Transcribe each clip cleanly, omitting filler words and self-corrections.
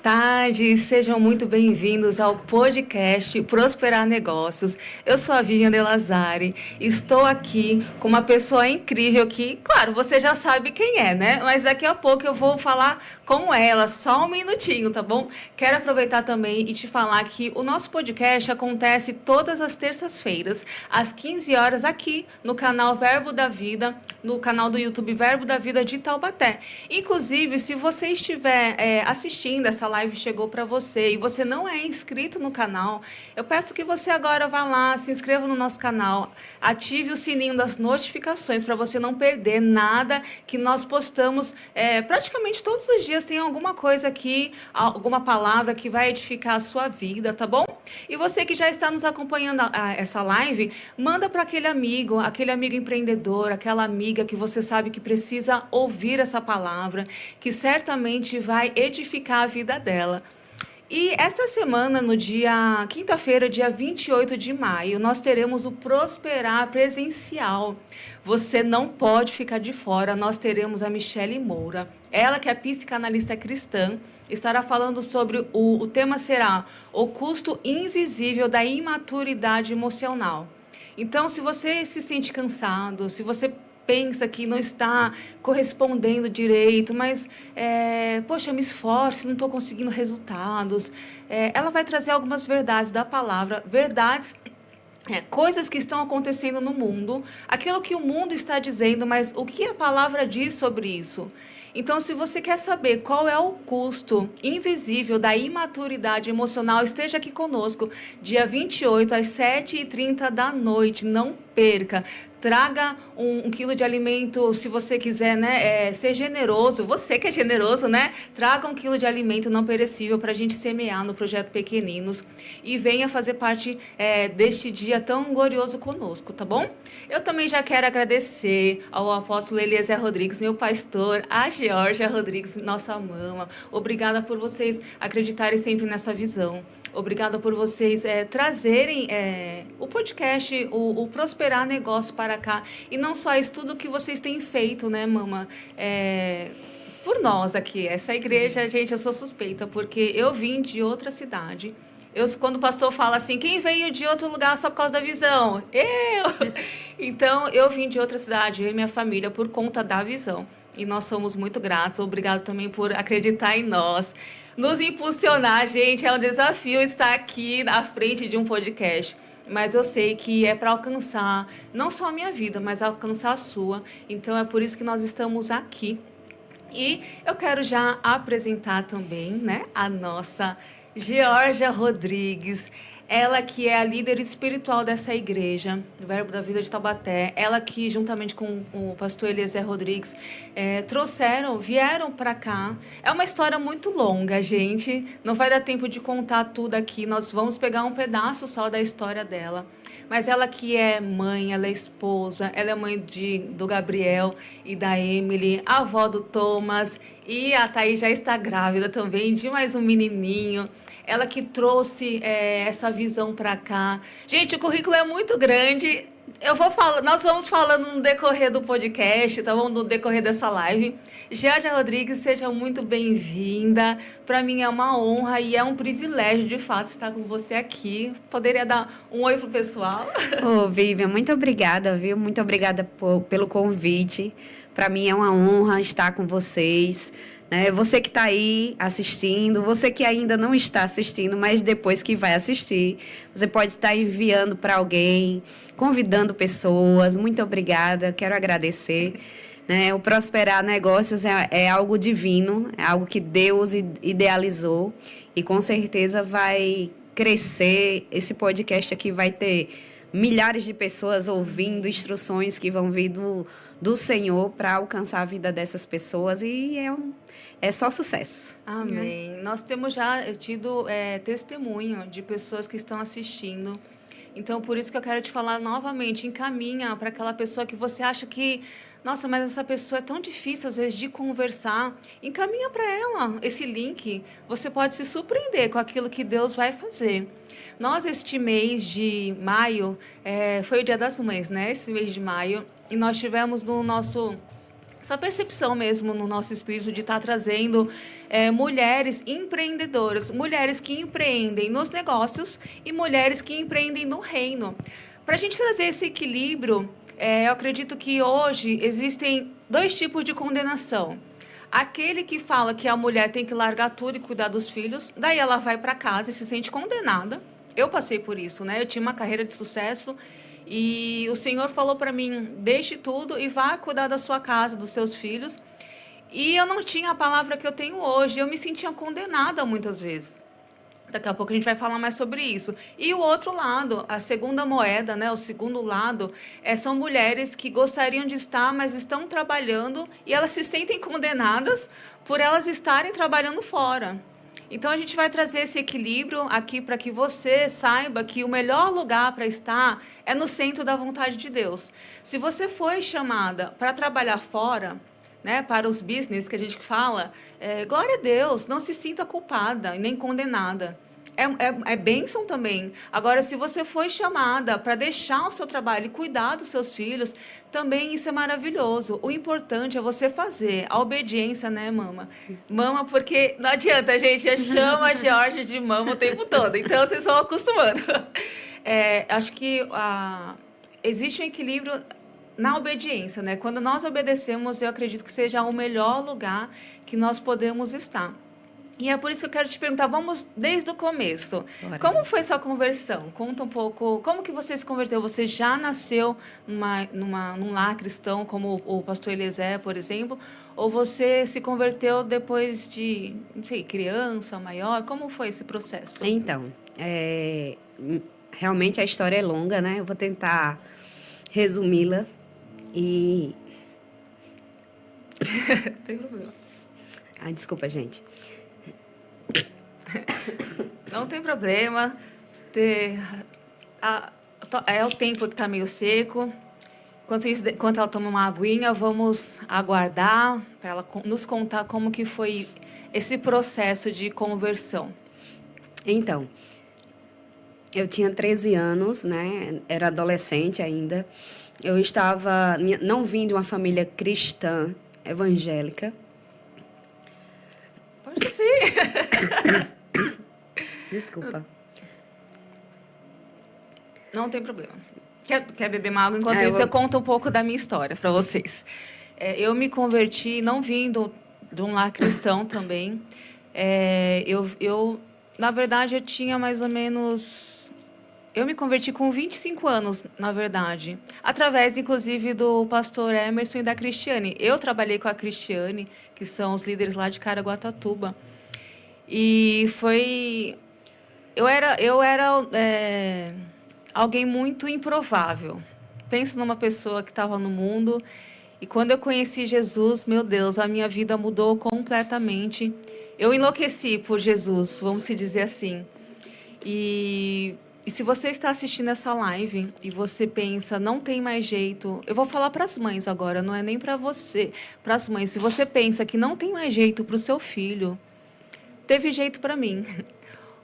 tarde, sejam muito bem-vindos ao podcast Prosperar Negócios. Eu sou a Vivian De Lazari, estou aqui com uma pessoa incrível que, claro, você já sabe quem é, né? Mas daqui a pouco eu vou falar com ela, só um minutinho, tá bom? Quero aproveitar também e te falar que o nosso podcast acontece todas as terças-feiras, às 15 horas, aqui no canal Verbo da Vida, no canal do YouTube Verbo da Vida de Taubaté. Inclusive, se você estiver assistindo, essa live chegou para você e você não é inscrito no canal, eu peço que você agora vá lá, se inscreva no nosso canal, ative o sininho das notificações para você não perder nada que nós postamos. Praticamente todos os dias tem alguma coisa aqui, alguma palavra que vai edificar a sua vida, tá bom? E você que já está nos acompanhando essa live, manda para aquele amigo empreendedor, aquela amiga que você sabe que precisa ouvir essa palavra, que certamente vai edificar a vida dela. E esta semana, no quinta-feira, dia 28 de maio, nós teremos o Prosperar presencial. Você não pode ficar de fora, nós teremos a Michele Moura. Ela, que é psicanalista cristã, estará falando sobre o tema será o custo invisível da imaturidade emocional. Então, se você se sente cansado, se você pensa que não está correspondendo direito, mas, poxa, me esforço, não estou conseguindo resultados. Ela vai trazer algumas verdades da palavra, verdades, coisas que estão acontecendo no mundo, aquilo que o mundo está dizendo, mas o que a palavra diz sobre isso? Então, se você quer saber qual é o custo invisível da imaturidade emocional, esteja aqui conosco, dia 28, às 7h30 da noite. Não perca. Traga um quilo de alimento, se você quiser, né, ser generoso. Você que é generoso, né? Traga 1 quilo de alimento não perecível para a gente semear no Projeto Pequeninos. E venha fazer parte deste dia tão glorioso conosco, tá bom? Eu também já quero agradecer ao apóstolo Eliezer Rodrigues, meu pastor, a Georgia Rodrigues, nossa mama. Obrigada por vocês acreditarem sempre nessa visão. Obrigada por vocês trazerem o podcast, o Prosperar Negócio para cá. E não só isso, tudo que vocês têm feito, né, mama? Por nós aqui. Essa igreja, gente, eu sou suspeita, porque eu vim de outra cidade. Quando o pastor fala assim, quem veio de outro lugar só por causa da visão? Eu! Então, eu vim de outra cidade, eu e minha família, por conta da visão. E nós somos muito gratos. Obrigado também por acreditar em nós. Nos impulsionar, gente, é um desafio estar aqui à frente de um podcast. Mas eu sei que é para alcançar não só a minha vida, mas alcançar a sua. Então, é por isso que nós estamos aqui. E eu quero já apresentar também, né, a nossa Georgia Rodrigues. Ela que é a líder espiritual dessa igreja, do Verbo da Vida de Taubaté. Ela que, juntamente com o pastor Eliezer Rodrigues, vieram para cá. É uma história muito longa, gente. Não vai dar tempo de contar tudo aqui. Nós vamos pegar um pedaço só da história dela. Mas ela que é mãe, ela é esposa, ela é mãe do Gabriel e da Emily, avó do Thomas, e a Thaís já está grávida também de mais um menininho. Ela que trouxe essa visão para cá. Gente, o currículo é muito grande. Nós vamos falando no decorrer do podcast, tá bom? No decorrer dessa live. Georgia Rodrigues, seja muito bem-vinda. Para mim é uma honra e é um privilégio, de fato, estar com você aqui. Poderia dar um oi pro pessoal? Ô, Vivian, muito obrigada, viu? Muito obrigada pelo convite. Para mim é uma honra estar com vocês. Você que está aí assistindo, você que ainda não está assistindo, mas depois que vai assistir, você pode estar enviando para alguém, convidando pessoas. Muito obrigada, quero agradecer. O Prosperar Negócios é algo divino, é algo que Deus idealizou e com certeza vai crescer. Esse podcast aqui vai ter milhares de pessoas ouvindo instruções que vão vir do Senhor para alcançar a vida dessas pessoas e é só sucesso. Amém. Nós temos já tido testemunho de pessoas que estão assistindo. Então, por isso que eu quero te falar novamente, encaminha para aquela pessoa que você acha que, nossa, mas essa pessoa é tão difícil, às vezes, de conversar. Encaminha para ela esse link. Você pode se surpreender com aquilo que Deus vai fazer. Nós, este mês de maio, foi o Dia das Mães, né? Esse mês de maio. E nós tivemos no nosso essa percepção mesmo no nosso espírito de estar trazendo mulheres empreendedoras, mulheres que empreendem nos negócios e mulheres que empreendem no reino. Para a gente trazer esse equilíbrio, eu acredito que hoje existem dois tipos de condenação. Aquele que fala que a mulher tem que largar tudo e cuidar dos filhos, daí ela vai para casa e se sente condenada. Eu passei por isso, né? Eu tinha uma carreira de sucesso e o Senhor falou para mim, deixe tudo e vá cuidar da sua casa, dos seus filhos. E eu não tinha a palavra que eu tenho hoje. Eu me sentia condenada muitas vezes. Daqui a pouco a gente vai falar mais sobre isso. E o outro lado, a segunda moeda, né, o segundo lado, são mulheres que gostariam de estar, mas estão trabalhando e elas se sentem condenadas por elas estarem trabalhando fora. Então, a gente vai trazer esse equilíbrio aqui para que você saiba que o melhor lugar para estar é no centro da vontade de Deus. Se você foi chamada para trabalhar fora, né, para os business que a gente fala, glória a Deus, não se sinta culpada e nem condenada. É bênção também. Agora, se você foi chamada para deixar o seu trabalho e cuidar dos seus filhos, também isso é maravilhoso. O importante é você fazer a obediência, né, mama? Mama, porque não adianta, gente, eu chamo a Georgia de mama o tempo todo. Então, vocês vão acostumando. Acho que existe um equilíbrio na obediência, né? Quando nós obedecemos, eu acredito que seja o melhor lugar que nós podemos estar. E é por isso que eu quero te perguntar, vamos desde o começo. Bora. Como foi sua conversão? Conta um pouco, como que você se converteu? Você já nasceu num lar cristão, como o pastor Eliezer, por exemplo? Ou você se converteu depois de, não sei, criança, maior? Como foi esse processo? Então, realmente a história é longa, né? Eu vou tentar resumi-la e... Tem problema. Ai, desculpa, gente. Não tem problema. É o tempo que está meio seco. Enquanto ela toma uma aguinha, vamos aguardar para ela nos contar como que foi esse processo de conversão. Então, eu tinha 13 anos, né? Era adolescente ainda. Eu não vim de uma família cristã evangélica. Pode ser. Desculpa. Não tem problema. Quer beber uma água? Enquanto isso, eu conto um pouco da minha história para vocês. Eu me converti, não vim de um lar cristão também. Na verdade, eu tinha mais ou menos... Eu me converti com 25 anos, na verdade. Através, inclusive, do pastor Emerson e da Cristiane. Eu trabalhei com a Cristiane, que são os líderes lá de Caraguatatuba. E foi... Eu era alguém muito improvável. Penso numa pessoa que estava no mundo. E quando eu conheci Jesus, meu Deus, a minha vida mudou completamente. Eu enlouqueci por Jesus, vamos se dizer assim. E se você está assistindo essa live e você pensa, não tem mais jeito... Eu vou falar para as mães agora, não é nem para você. Para as mães, se você pensa que não tem mais jeito para o seu filho, teve jeito para mim.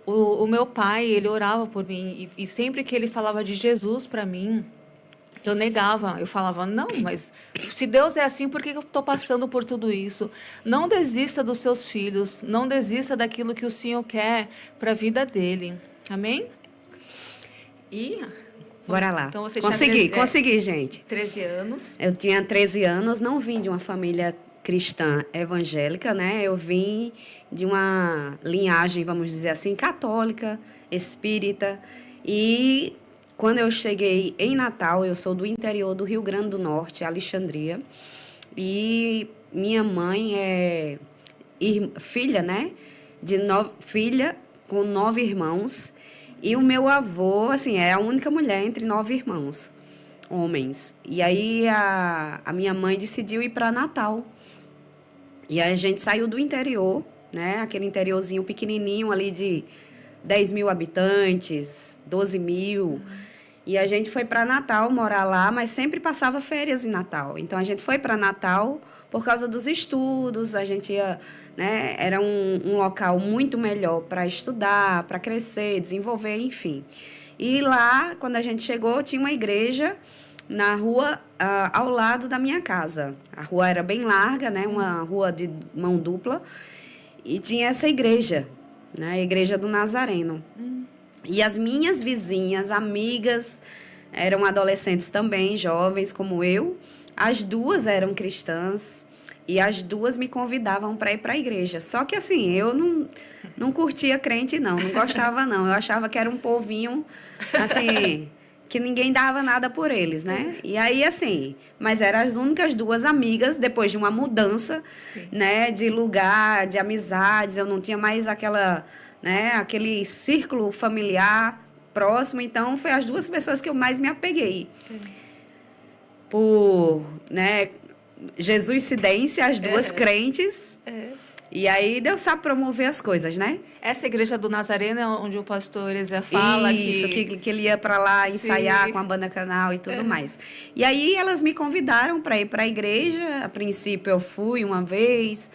O meu pai, ele orava por mim. E sempre que ele falava de Jesus para mim, eu negava. Eu falava, não, mas se Deus é assim, por que eu estou passando por tudo isso? Não desista dos seus filhos. Não desista daquilo que o Senhor quer para a vida dele. Amém? Bora lá. Então, você consegui, gente. 13 anos. Eu tinha 13 anos, não vim de uma família cristã evangélica, né? Eu vim de uma linhagem, vamos dizer assim, católica, espírita. E quando eu cheguei em Natal, eu sou do interior do Rio Grande do Norte, Alexandria. E minha mãe é filha, né? Filha com 9 irmãos. E o meu avô, assim, é a única mulher entre 9 irmãos, homens. E aí a minha mãe decidiu ir para Natal. E a gente saiu do interior, né? Aquele interiorzinho pequenininho ali de 10 mil habitantes, 12 mil. E a gente foi para Natal morar lá, mas sempre passava férias em Natal. Então a gente foi para Natal por causa dos estudos, a gente ia, né? Era um local muito melhor para estudar, para crescer, desenvolver, enfim. E lá, quando a gente chegou, tinha uma igreja na rua ao lado da minha casa. A rua era bem larga, né? Uma rua de mão dupla. E tinha essa igreja, né? A Igreja do Nazareno. E as minhas vizinhas, amigas, eram adolescentes também, jovens como eu. As duas eram cristãs e as duas me convidavam para ir para a igreja. Só que assim, eu não curtia crente, não gostava, não. Eu achava que era um povinho, assim, que ninguém dava nada por eles, né? E aí, assim, mas eram as únicas duas amigas, depois de uma mudança, né, de lugar, de amizades. Eu não tinha mais aquele círculo familiar próximo, então foi as duas pessoas que eu mais me apeguei. Por, né, Jesuicidência, as duas crentes. E aí Deus sabe promover as coisas, né? Essa igreja do Nazareno é onde o pastor Eliezer fala isso, que ele ia para lá ensaiar com a banda canal e tudo mais. E aí elas me convidaram para ir para a igreja. A princípio eu fui uma vez.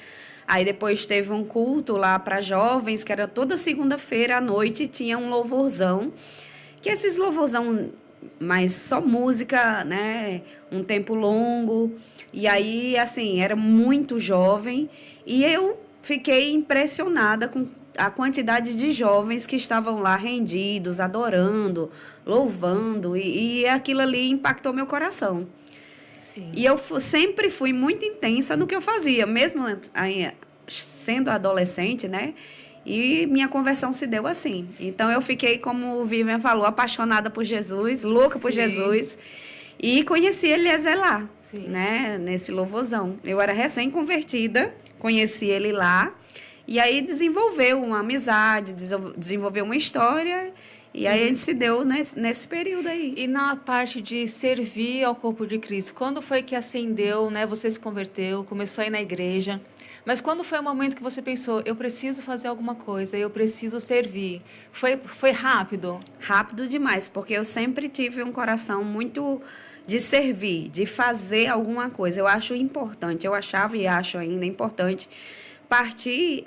Aí depois teve um culto lá para jovens, que era toda segunda-feira à noite, tinha um louvorzão. Que esses louvorzão, mas só música, né? Um tempo longo. E aí, assim, era muito jovem. E eu fiquei impressionada com a quantidade de jovens que estavam lá rendidos, adorando, louvando. E aquilo ali impactou meu coração. Sim. E eu sempre fui muito intensa no que eu fazia, mesmo sendo adolescente, né? E minha conversão se deu assim. Então, eu fiquei, como o Vivian falou, apaixonada por Jesus, louca por Jesus. E conheci Eliezer lá, né? Nesse louvorzão. Eu era recém-convertida, conheci ele lá. E aí desenvolveu uma amizade, desenvolveu uma história. E aí a gente se deu nesse período aí. E na parte de servir ao corpo de Cristo, quando foi que acendeu, né? Você se converteu, começou a ir na igreja. Mas quando foi o momento que você pensou, eu preciso fazer alguma coisa, eu preciso servir? Foi rápido? Rápido demais, porque eu sempre tive um coração muito de servir, de fazer alguma coisa. Eu acho importante, eu achava e acho ainda importante partir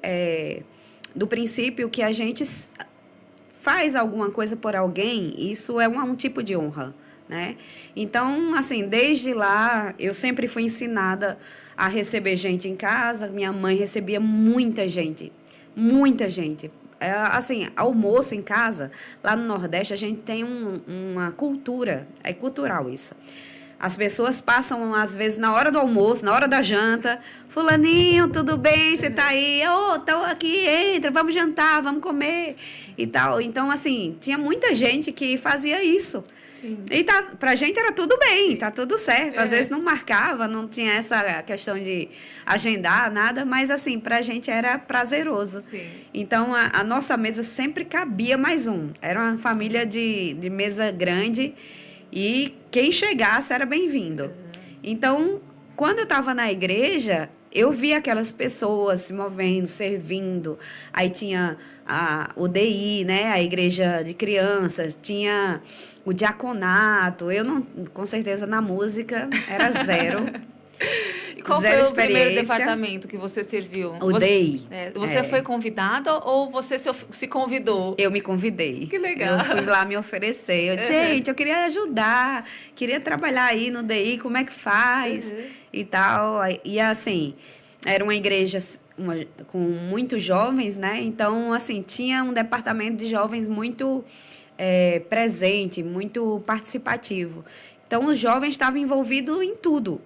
do princípio que a gente faz alguma coisa por alguém, isso é um tipo de honra, né? Então, assim, desde lá, eu sempre fui ensinada a receber gente em casa. Minha mãe recebia muita gente, muita gente. Assim, almoço em casa, lá no Nordeste, a gente tem uma cultura, é cultural isso. As pessoas passam, às vezes, na hora do almoço, na hora da janta. Fulaninho, tudo bem? Você tá aí? Tô aqui, entra, vamos jantar, vamos comer e tal. Então, assim, tinha muita gente que fazia isso. Sim. E pra gente era tudo bem, tá tudo certo. Às vezes não marcava, não tinha essa questão de agendar nada, mas, assim, pra gente era prazeroso. Sim. Então, a nossa mesa sempre cabia mais um. Era uma família de mesa grande. E quem chegasse era bem-vindo. Então, quando eu estava na igreja, eu via aquelas pessoas se movendo, servindo. Aí tinha o DI, né? A igreja de crianças, tinha o diaconato. Eu não, com certeza, na música era zero. E qual foi o primeiro departamento que você serviu? O DI. Você foi convidada ou você se convidou? Eu me convidei. Que legal. Eu fui lá me oferecer. Eu, gente, eu queria ajudar, queria trabalhar aí no DI, como é que faz e tal. E assim, era uma igreja com muitos jovens, né? Então, assim, tinha um departamento de jovens muito presente, muito participativo. Então, os jovens estavam envolvidos em tudo.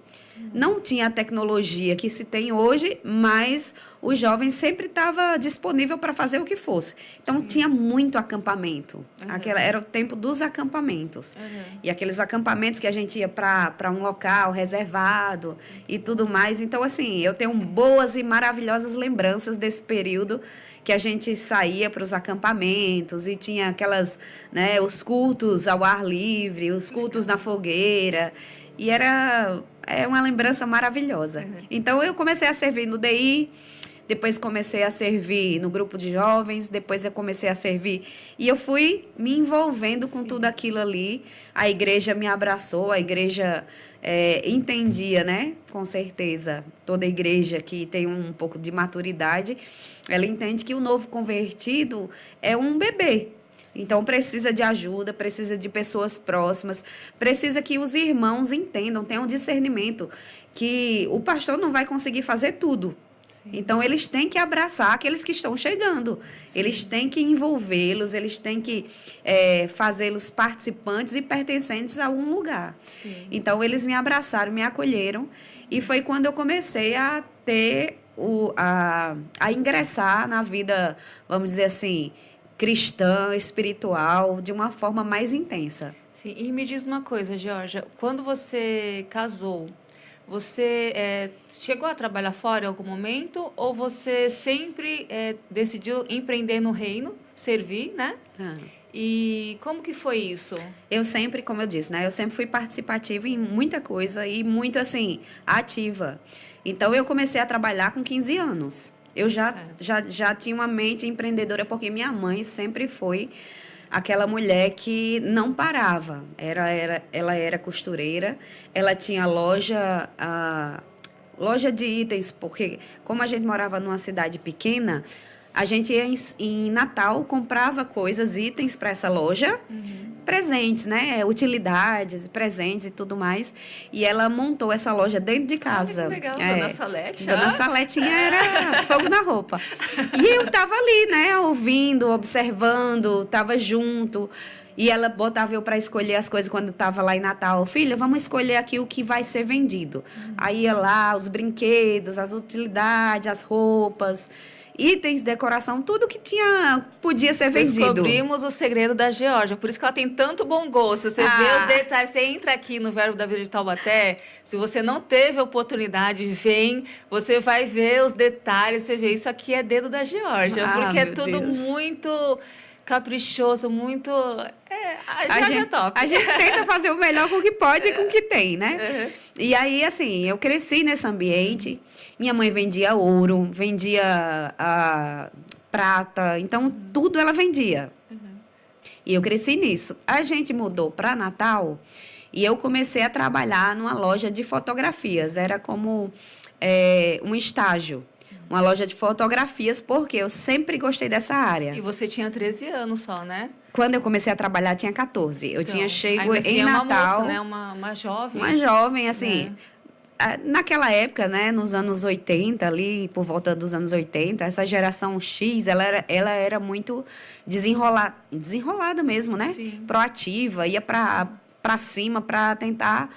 Não tinha a tecnologia que se tem hoje, mas os jovens sempre estavam disponível para fazer o que fosse. Então, tinha muito acampamento. Era o tempo dos acampamentos. E aqueles acampamentos que a gente ia para um local reservado e tudo mais. Então, assim, eu tenho boas e maravilhosas lembranças desse período que a gente saía para os acampamentos e tinha aquelas, né, os cultos ao ar livre, os cultos na fogueira. E era uma lembrança maravilhosa. Então, eu comecei a servir no DI, depois comecei a servir no grupo de jovens, depois eu comecei a servir. E eu fui me envolvendo com tudo aquilo ali. A igreja me abraçou, a igreja entendia, né? Com certeza, toda igreja que tem um pouco de maturidade, ela entende que o novo convertido é um bebê. Então, precisa de ajuda, precisa de pessoas próximas, precisa que os irmãos entendam, tenham discernimento, que o pastor não vai conseguir fazer tudo. Sim. Então, eles têm que abraçar aqueles que estão chegando. Sim. Eles têm que envolvê-los, eles têm que fazê-los participantes e pertencentes a algum lugar. Sim. Então, eles me abraçaram, me acolheram. E foi quando eu comecei a ter, a ingressar na vida, vamos dizer assim, cristã, espiritual, de uma forma mais intensa. Sim. E me diz uma coisa, Georgia, quando você casou, você chegou a trabalhar fora em algum momento ou você sempre decidiu empreender no reino, servir, né? E como que foi isso? Eu sempre, como eu disse, né? Eu sempre fui participativa em muita coisa e muito, assim, ativa. Então, eu comecei a trabalhar com 15 anos. Eu já tinha uma mente empreendedora, porque minha mãe sempre foi aquela mulher que não parava. Ela era costureira, ela tinha loja de itens, porque como a gente morava numa cidade pequena, a gente ia em Natal, comprava coisas, itens para essa loja, presentes, né? Utilidades, presentes e tudo mais. E ela montou essa loja dentro de casa. Que legal, Dona Salete. Dona Saletinha era fogo na roupa. E eu estava ali, né? Ouvindo, observando, estava junto. E ela botava eu para escolher as coisas quando estava lá em Natal. Filha, vamos escolher aqui o que vai ser vendido. Aí ia lá, os brinquedos, as utilidades, as roupas, itens, decoração, tudo que podia ser vendido. Descobrimos o segredo da Georgia, por isso que ela tem tanto bom gosto. Você vê os detalhes, você entra aqui no Verbo da Vida de Taubaté, se você não teve a oportunidade, vem, você vai ver os detalhes, você vê, isso aqui é dedo da Georgia, porque é tudo muito caprichoso, muito... A gente é top. A gente tenta fazer o melhor com o que pode e com o que tem, né? E aí, assim, eu cresci nesse ambiente. Minha mãe vendia ouro, vendia prata, então tudo ela vendia. E eu cresci nisso. A gente mudou para Natal e eu comecei a trabalhar numa loja de fotografias. Era como um estágio. Uma loja de fotografias, porque eu sempre gostei dessa área. E você tinha 13 anos só, né? Quando eu comecei a trabalhar, tinha 14. Eu tinha chego em Natal... Uma moça, né? Uma jovem. Uma jovem, assim... Naquela época, né, nos anos 80, ali, por volta dos anos 80, essa geração X, ela era muito desenrolada mesmo, né? Sim. Proativa, ia para cima para tentar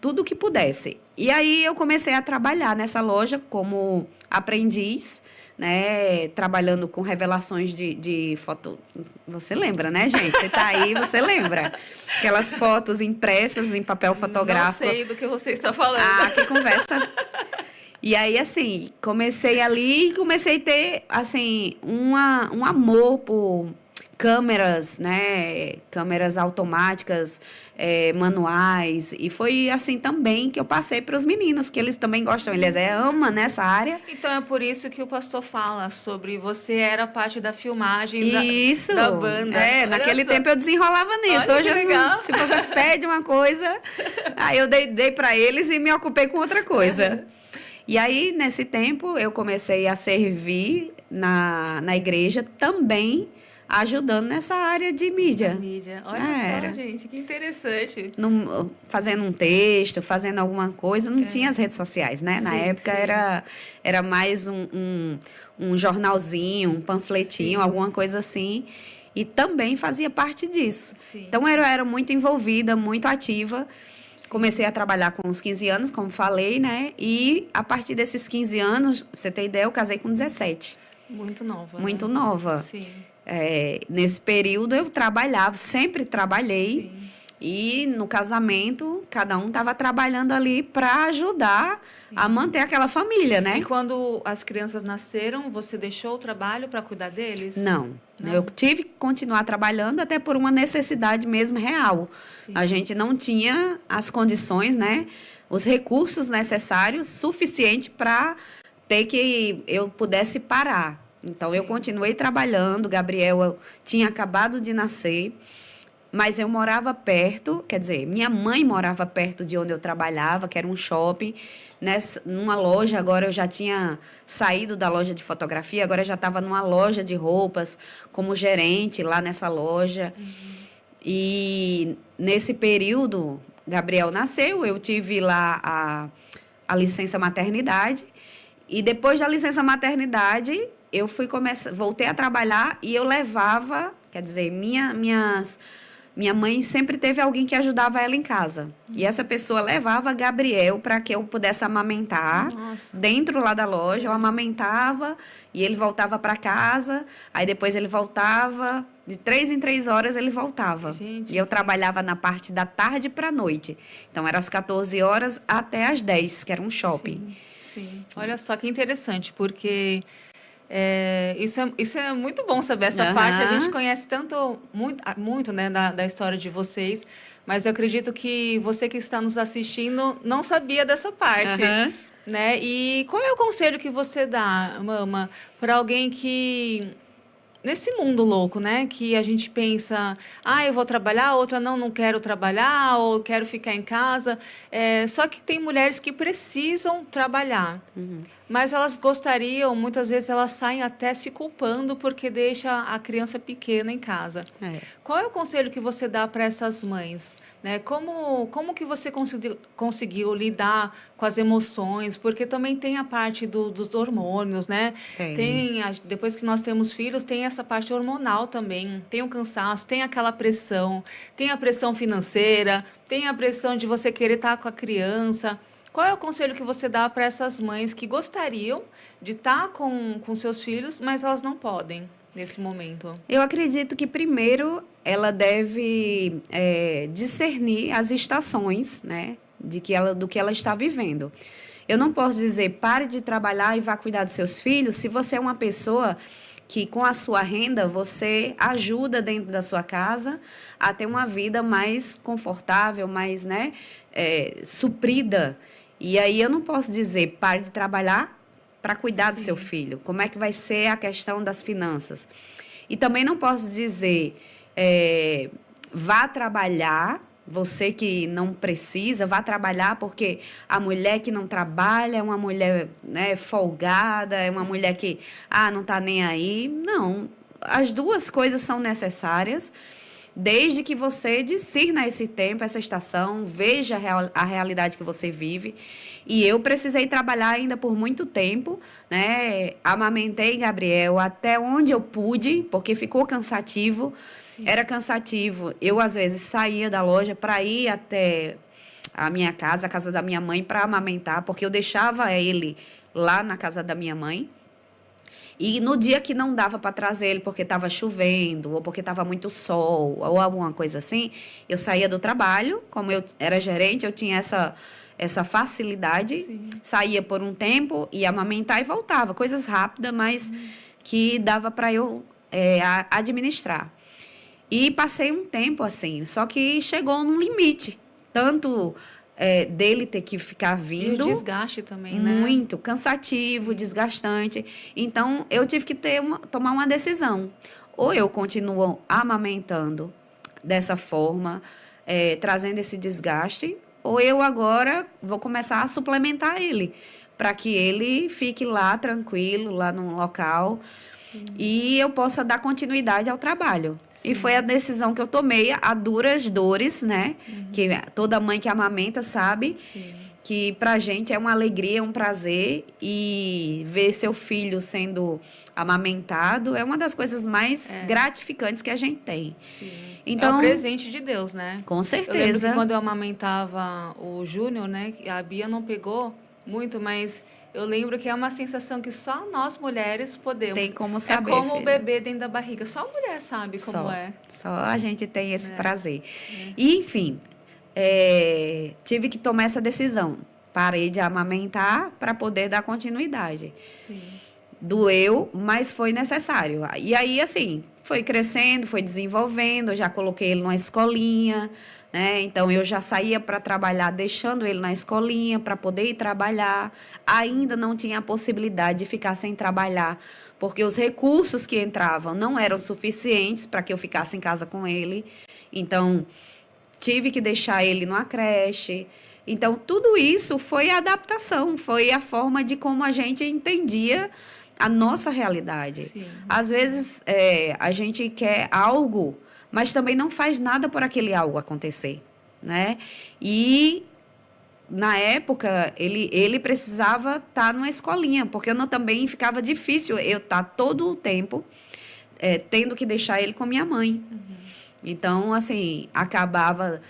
tudo o que pudesse. E aí eu comecei a trabalhar nessa loja como aprendiz, né, trabalhando com revelações de foto. Você lembra, né, gente? Você está aí, você lembra. Aquelas fotos impressas em papel fotográfico. Não sei do que você está falando. Que conversa. E aí, assim, comecei ali e comecei a ter, assim, um amor por câmeras, né? Câmeras automáticas, manuais. E foi assim também que eu passei para os meninos, que eles também gostam, eles amam nessa área. Então é por isso que o pastor fala sobre você era parte da filmagem da banda. Naquele tempo eu desenrolava nisso. Olha, hoje se você pede uma coisa, aí eu dei para eles e me ocupei com outra coisa. E aí, nesse tempo, eu comecei a servir na igreja também, ajudando nessa área de mídia. Olha só, gente, que interessante. Fazendo um texto, fazendo alguma coisa, não tinha as redes sociais, né? Na época era mais um jornalzinho, um panfletinho, alguma coisa assim. E também fazia parte disso. Sim. Então, eu era muito envolvida, muito ativa. Comecei a trabalhar com uns 15 anos, como falei, né? E a partir desses 15 anos, pra você ter ideia, eu casei com 17. Muito nova. Muito nova. Sim. Nesse período eu trabalhava, sempre trabalhei. Sim. E no casamento, cada um estava trabalhando ali para ajudar a manter aquela família, né? E quando as crianças nasceram, você deixou o trabalho para cuidar deles? Não. Eu tive que continuar trabalhando até por uma necessidade mesmo real. Sim. A gente não tinha as condições, né? Os recursos necessários suficiente para ter que eu pudesse parar. Então, eu continuei trabalhando. Gabriel tinha acabado de nascer. mas eu morava perto, quer dizer, minha mãe morava perto de onde eu trabalhava, que era um shopping, numa loja. Agora eu já tinha saído da loja de fotografia, agora eu já estava numa loja de roupas, como gerente lá nessa loja. E nesse período, Gabriel nasceu, eu tive lá a licença maternidade, e depois da licença maternidade, eu voltei a trabalhar e eu levava, quer dizer, minha mãe sempre teve alguém que ajudava ela em casa. E essa pessoa levava Gabriel para que eu pudesse amamentar. Nossa. Dentro lá da loja. Eu amamentava e ele voltava para casa. Aí depois ele voltava. De 3 em 3 horas ele voltava. Gente, e eu trabalhava na parte da tarde para a noite. Então, era às 14 horas até às 10, que era um shopping. Sim, sim. Olha só que interessante, porque... isso é muito bom saber essa parte. A gente conhece muito né, da história de vocês, mas eu acredito que você que está nos assistindo não sabia dessa parte. Né? E qual é o conselho que você dá, Mama, para alguém que... Nesse mundo louco, né? Que a gente pensa, eu vou trabalhar, outra não quero trabalhar, ou quero ficar em casa. Só que tem mulheres que precisam trabalhar. Mas elas gostariam, muitas vezes elas saem até se culpando porque deixa a criança pequena em casa. Qual é o conselho que você dá para essas mães? Né? Como que você conseguiu lidar com as emoções? Porque também tem a parte dos hormônios, né? Depois que nós temos filhos, tem essa parte hormonal também. Tem o cansaço, tem aquela pressão, tem a pressão financeira, tem a pressão de você querer estar com a criança. Qual é o conselho que você dá para essas mães que gostariam de estar com seus filhos, mas elas não podem nesse momento? Eu acredito que, primeiro, ela deve discernir as estações, né, do que ela está vivendo. Eu não posso dizer, pare de trabalhar e vá cuidar dos seus filhos, se você é uma pessoa que, com a sua renda, você ajuda dentro da sua casa a ter uma vida mais confortável, mais, né, suprida. E aí eu não posso dizer, pare de trabalhar para cuidar do seu filho. Como é que vai ser a questão das finanças? E também não posso dizer, vá trabalhar, você que não precisa, vá trabalhar, porque a mulher que não trabalha é uma mulher, né, folgada, é uma mulher que não está nem aí. Não, as duas coisas são necessárias, desde que você discirna esse tempo, essa estação, veja a realidade que você vive. E eu precisei trabalhar ainda por muito tempo, né? Amamentei Gabriel até onde eu pude, porque ficou cansativo. Sim. Era cansativo. Eu, às vezes, saía da loja para ir até a minha casa, a casa da minha mãe, para amamentar, porque eu deixava ele lá na casa da minha mãe. E no dia que não dava para trazer ele porque estava chovendo, ou porque estava muito sol, ou alguma coisa assim, eu saía do trabalho. Como eu era gerente, eu tinha essa facilidade. Sim. Saía por um tempo, ia amamentar e voltava. Coisas rápidas, mas que dava para eu administrar. E passei um tempo assim, só que chegou num limite. Tanto... dele ter que ficar vindo. E o desgaste também, né? Muito cansativo, desgastante. Então, eu tive que tomar uma decisão. Ou eu continuo amamentando dessa forma, trazendo esse desgaste, ou eu agora vou começar a suplementar ele, para que ele fique lá tranquilo, lá no local, e eu possa dar continuidade ao trabalho. Sim. E foi a decisão que eu tomei, a duras dores, né? Que toda mãe que amamenta sabe. Sim. Que pra gente é uma alegria, um prazer, e ver seu filho sendo amamentado é uma das coisas mais gratificantes que a gente tem. Sim. Então, é o presente de Deus, né? Com certeza. Eu lembro que quando eu amamentava o Júnior, né? A Bia não pegou muito, mas... Eu lembro que é uma sensação que só nós mulheres podemos. Tem como saber, É como filha. O bebê dentro da barriga. Só a mulher sabe como é. Só a gente tem esse prazer. E, enfim, tive que tomar essa decisão. Parei de amamentar para poder dar continuidade. Sim. Doeu, mas foi necessário. E aí, assim, foi crescendo, foi desenvolvendo, eu já coloquei ele numa escolinha, né? Então, eu já saía para trabalhar, deixando ele na escolinha para poder ir trabalhar. Ainda não tinha a possibilidade de ficar sem trabalhar, porque os recursos que entravam não eram suficientes para que eu ficasse em casa com ele. Então, tive que deixar ele numa creche. Então, tudo isso foi a adaptação, foi a forma de como a gente entendia a nossa realidade. Sim. Às vezes, a gente quer algo, mas também não faz nada por aquele algo acontecer, né? E, na época, ele precisava estar numa escolinha, porque também ficava difícil eu estar todo o tempo tendo que deixar ele com minha mãe. Uhum. Então, assim, acabava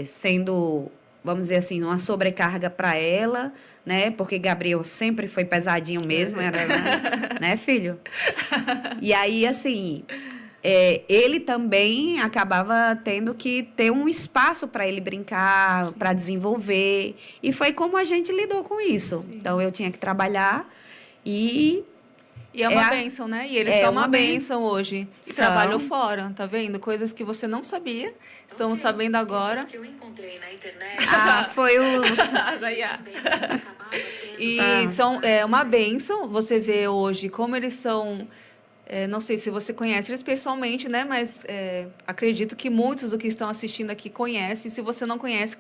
sendo, vamos dizer assim, uma sobrecarga para ela, né? Porque Gabriel sempre foi pesadinho mesmo, era, né, filho? E aí, assim, ele também acabava tendo que ter um espaço para ele brincar, para desenvolver. E foi como a gente lidou com isso. Sim. Então, eu tinha que trabalhar e... E é uma bênção, né? E eles são uma bênção hoje. E trabalham fora, tá vendo? Coisas que você não sabia, estamos sabendo agora. Que eu encontrei na internet. Foi o... E são uma bênção. Você vê hoje como eles são... não sei se você conhece eles pessoalmente, né? Mas acredito que muitos do que estão assistindo aqui conhecem. Se você não conhece,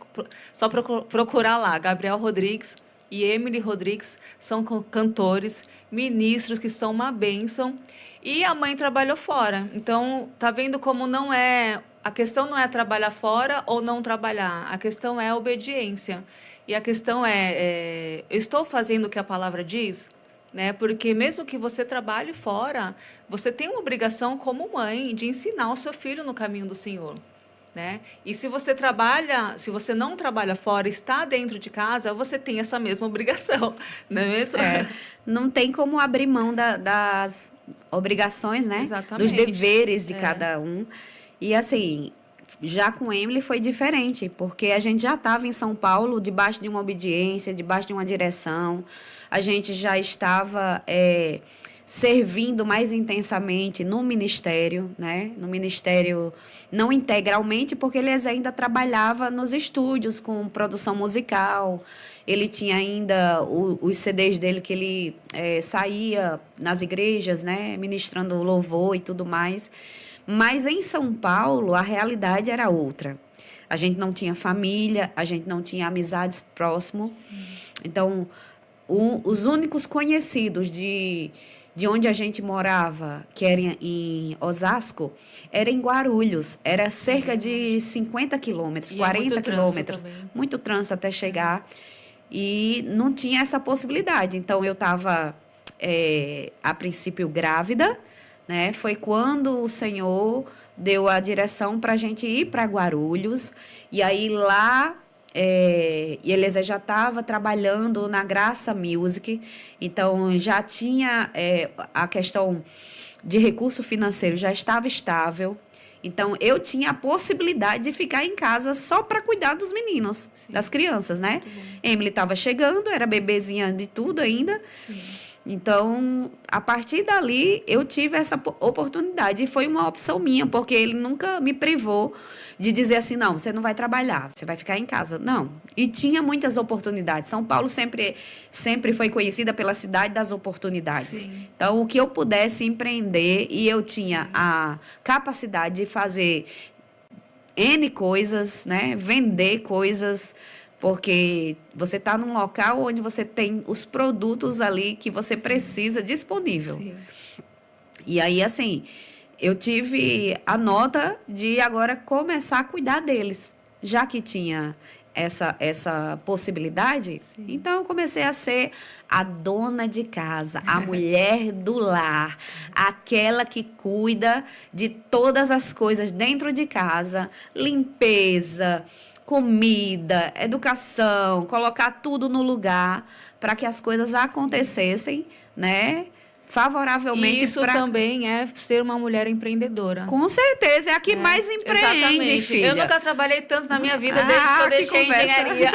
só procurar lá. Gabriel Rodrigues e Emily Rodrigues são cantores, ministros que são uma bênção. E a mãe trabalhou fora. Então, tá vendo como não é... A questão não é trabalhar fora ou não trabalhar. A questão é a obediência. E a questão eu estou fazendo o que a palavra diz? Né? Porque mesmo que você trabalhe fora, você tem uma obrigação como mãe de ensinar o seu filho no caminho do Senhor. Né? E se você não trabalha fora, está dentro de casa, você tem essa mesma obrigação, não é mesmo? Não tem como abrir mão das obrigações, né? Exatamente. Dos deveres de cada um. E assim, já com Emily foi diferente, porque a gente já estava em São Paulo, debaixo de uma obediência, debaixo de uma direção. A gente já estava servindo mais intensamente no ministério, né? No ministério, não integralmente, porque ele ainda trabalhava nos estúdios com produção musical. Ele tinha ainda os CDs dele que ele saía nas igrejas, né? Ministrando louvor e tudo mais. Mas em São Paulo, a realidade era outra. A gente não tinha família, a gente não tinha amizades próximas. Então, os únicos conhecidos de onde a gente morava, que era em Osasco, era em Guarulhos. Era cerca de 50 quilômetros, 40 quilômetros. Muito trânsito até chegar. E não tinha essa possibilidade. Então, eu estava, a princípio, grávida, né? Foi quando o Senhor deu a direção para a gente ir para Guarulhos. E aí, lá... E Eliezer já estava trabalhando na Graça Music, então já tinha a questão de recurso financeiro, já estava estável. Então, eu tinha a possibilidade de ficar em casa só para cuidar dos meninos, sim, das crianças, né? Emily estava chegando, era bebezinha de tudo ainda. Sim. Então, a partir dali, eu tive essa oportunidade. E foi uma opção minha, porque ele nunca me privou de dizer assim, não, você não vai trabalhar, você vai ficar em casa. Não. E tinha muitas oportunidades. São Paulo sempre foi conhecida pela cidade das oportunidades. Sim. Então, o que eu pudesse empreender, e eu tinha a capacidade de fazer N coisas, né? Vender coisas, porque você está num local onde você tem os produtos ali que você precisa disponível. Sim. E aí, assim, eu tive a nota de agora começar a cuidar deles, já que tinha essa possibilidade. Sim. Então, eu comecei a ser a dona de casa, a mulher do lar, aquela que cuida de todas as coisas dentro de casa, limpeza, comida, educação, colocar tudo no lugar para que as coisas acontecessem, né? Favoravelmente. Isso também é ser uma mulher empreendedora. Com certeza, é a que mais empreende, exatamente, filha. Eu nunca trabalhei tanto na minha vida desde que eu deixei engenharia.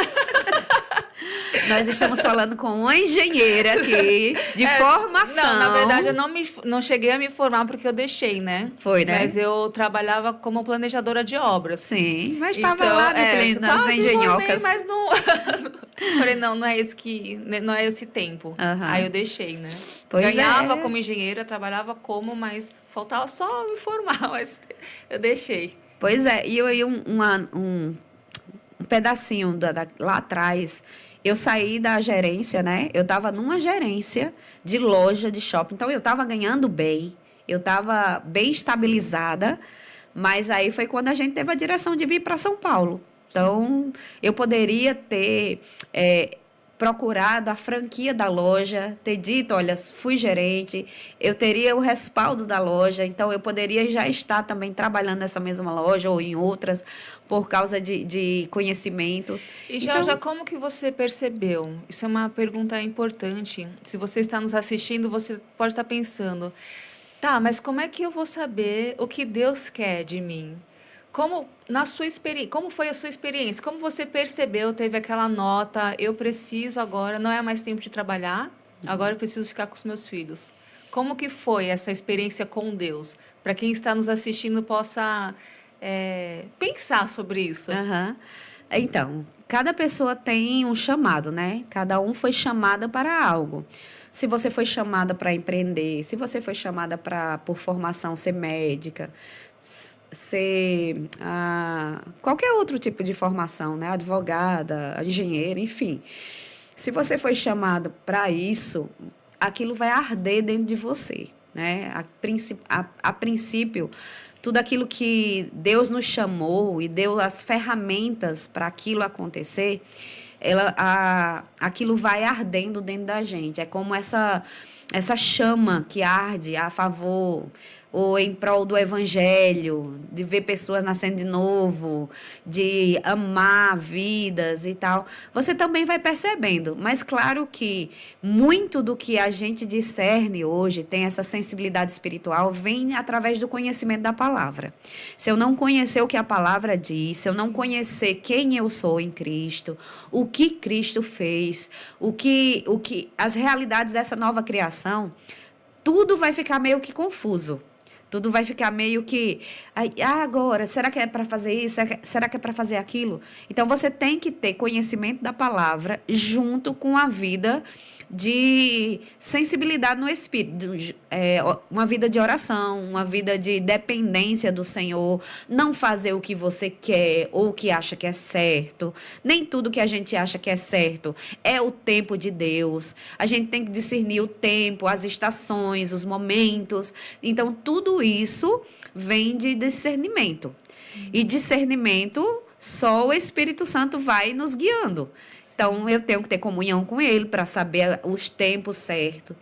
Nós estamos falando com uma engenheira aqui, de formação. Não, na verdade, eu não cheguei a me formar porque eu deixei, né? Foi, né? Mas eu trabalhava como planejadora de obras. Sim, mas estava Então, lá, minha filha, nas quase engenhocas. Formei, mas não... Falei, não é não é esse tempo. Aí eu deixei, né? Pois Ganhava como engenheira, trabalhava como, mas faltava só me formar, mas eu deixei. Pois é, e eu ia um pedacinho lá atrás, eu saí da gerência, né? Eu estava numa gerência de loja, de shopping, então eu estava ganhando bem, eu estava bem estabilizada, mas aí foi quando a gente teve a direção de vir para São Paulo. Então, eu poderia ter procurado a franquia da loja, ter dito, olha, fui gerente, eu teria o respaldo da loja, então eu poderia já estar também trabalhando nessa mesma loja ou em outras, por causa de conhecimentos. E então, já como que você percebeu? Isso é uma pergunta importante. Se você está nos assistindo, você pode estar pensando, tá, mas como é que eu vou saber o que Deus quer de mim? Como foi a sua experiência? Como você percebeu, teve aquela nota, eu preciso agora, não é mais tempo de trabalhar, agora eu preciso ficar com os meus filhos. Como que foi essa experiência com Deus? Para quem está nos assistindo possa pensar sobre isso. Então, cada pessoa tem um chamado, né? Cada um foi chamada para algo. Se você foi chamada para empreender, se você foi chamada por formação ser médica, ser qualquer outro tipo de formação, né? Advogada, engenheira, enfim. Se você foi chamado para isso, aquilo vai arder dentro de você, né? A princípio, tudo aquilo que Deus nos chamou e deu as ferramentas para aquilo acontecer, aquilo vai ardendo dentro da gente. É como essa chama que arde a favor ou em prol do evangelho, de ver pessoas nascendo de novo, de amar vidas e tal. Você também vai percebendo, mas claro que muito do que a gente discerne hoje, tem essa sensibilidade espiritual, vem através do conhecimento da palavra. Se eu não conhecer o que a palavra diz, se eu não conhecer quem eu sou em Cristo, o que Cristo fez, o que as realidades dessa nova criação, tudo vai ficar meio que confuso. Tudo vai ficar meio que, agora, será que é para fazer isso? Será que é para fazer aquilo? Então, você tem que ter conhecimento da palavra junto com a vida de sensibilidade no espírito, uma vida de oração, uma vida de dependência do Senhor, não fazer o que você quer ou o que acha que é certo. Nem tudo que a gente acha que é certo é o tempo de Deus. A gente tem que discernir o tempo, as estações, os momentos. Então, tudo isso vem de discernimento. E discernimento, só o Espírito Santo vai nos guiando. Então, eu tenho que ter comunhão com Ele para saber os tempos certos,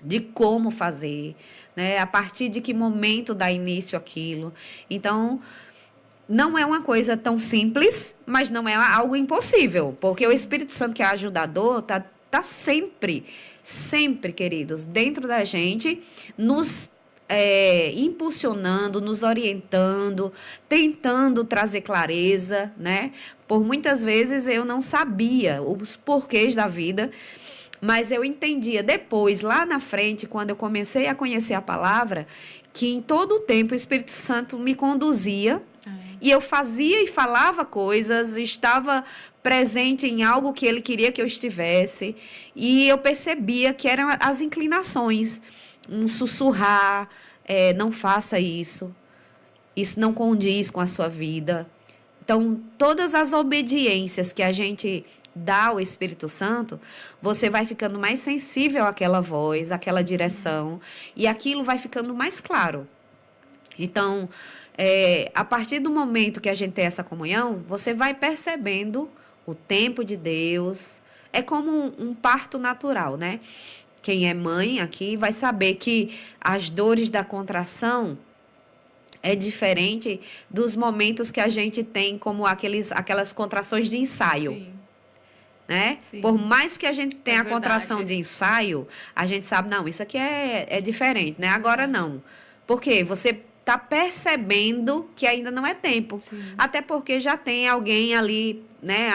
de como fazer, né? A partir de que momento dá início àquilo. Então, não é uma coisa tão simples, mas não é algo impossível, porque o Espírito Santo, que é ajudador, tá sempre, queridos, dentro da gente, nos impulsionando, nos orientando, tentando trazer clareza, né? Por muitas vezes eu não sabia os porquês da vida, mas eu entendia depois, lá na frente, quando eu comecei a conhecer a palavra, que em todo o tempo o Espírito Santo me conduzia e eu fazia e falava coisas, estava presente em algo que ele queria que eu estivesse, e eu percebia que eram as inclinações, um sussurrar, não faça isso não condiz com a sua vida. Então, todas as obediências que a gente dá ao Espírito Santo, você vai ficando mais sensível àquela voz, àquela direção, e aquilo vai ficando mais claro. Então, a partir do momento que a gente tem essa comunhão, você vai percebendo o tempo de Deus. É como um parto natural, né? Quem é mãe aqui vai saber que as dores da contração é diferente dos momentos que a gente tem como aquelas contrações de ensaio. Sim. Né? Sim. Por mais que a gente tenha a verdade. contração de ensaio, a gente sabe, não, isso aqui é diferente, né? Agora não. Porque você está percebendo que ainda não é tempo. Sim. Até porque já tem alguém ali, né,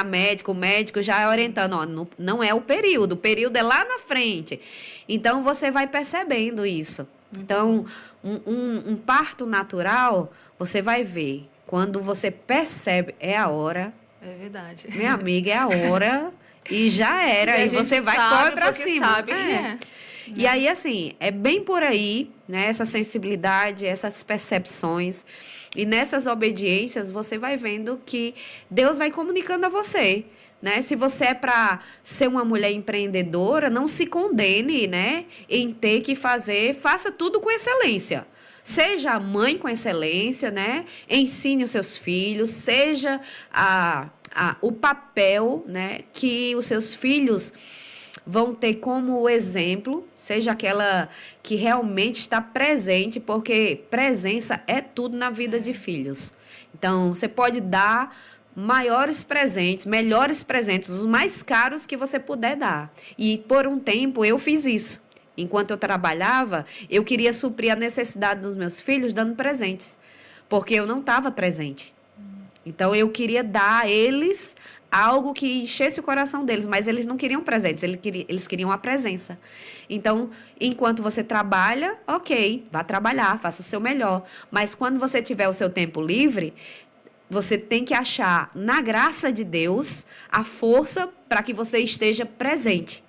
o médico já orientando, ó, não é o período é lá na frente. Então, você vai percebendo isso. Então, um parto natural, você vai ver, quando você percebe, é a hora. É verdade. Minha amiga, é a hora e já era. E você vai, corre para cima. Sabe que é. E aí, assim, é bem por aí, né? Essa sensibilidade, essas percepções. E nessas obediências, você vai vendo que Deus vai comunicando a você, né? Se você é para ser uma mulher empreendedora, não se condene, né? Em ter que faça tudo com excelência. Seja a mãe com excelência, né? Ensine os seus filhos, seja o papel, né? Que os seus filhos vão ter como exemplo, seja aquela que realmente está presente, porque presença é tudo na vida de filhos. Então, você pode dar maiores presentes, melhores presentes, os mais caros que você puder dar. E por um tempo eu fiz isso. Enquanto eu trabalhava, eu queria suprir a necessidade dos meus filhos dando presentes, porque eu não estava presente. Então, eu queria dar a eles algo que enchesse o coração deles, mas eles não queriam presentes, eles queriam a presença. Então, enquanto você trabalha, ok, vá trabalhar, faça o seu melhor. Mas quando você tiver o seu tempo livre, você tem que achar na graça de Deus a força para que você esteja presente.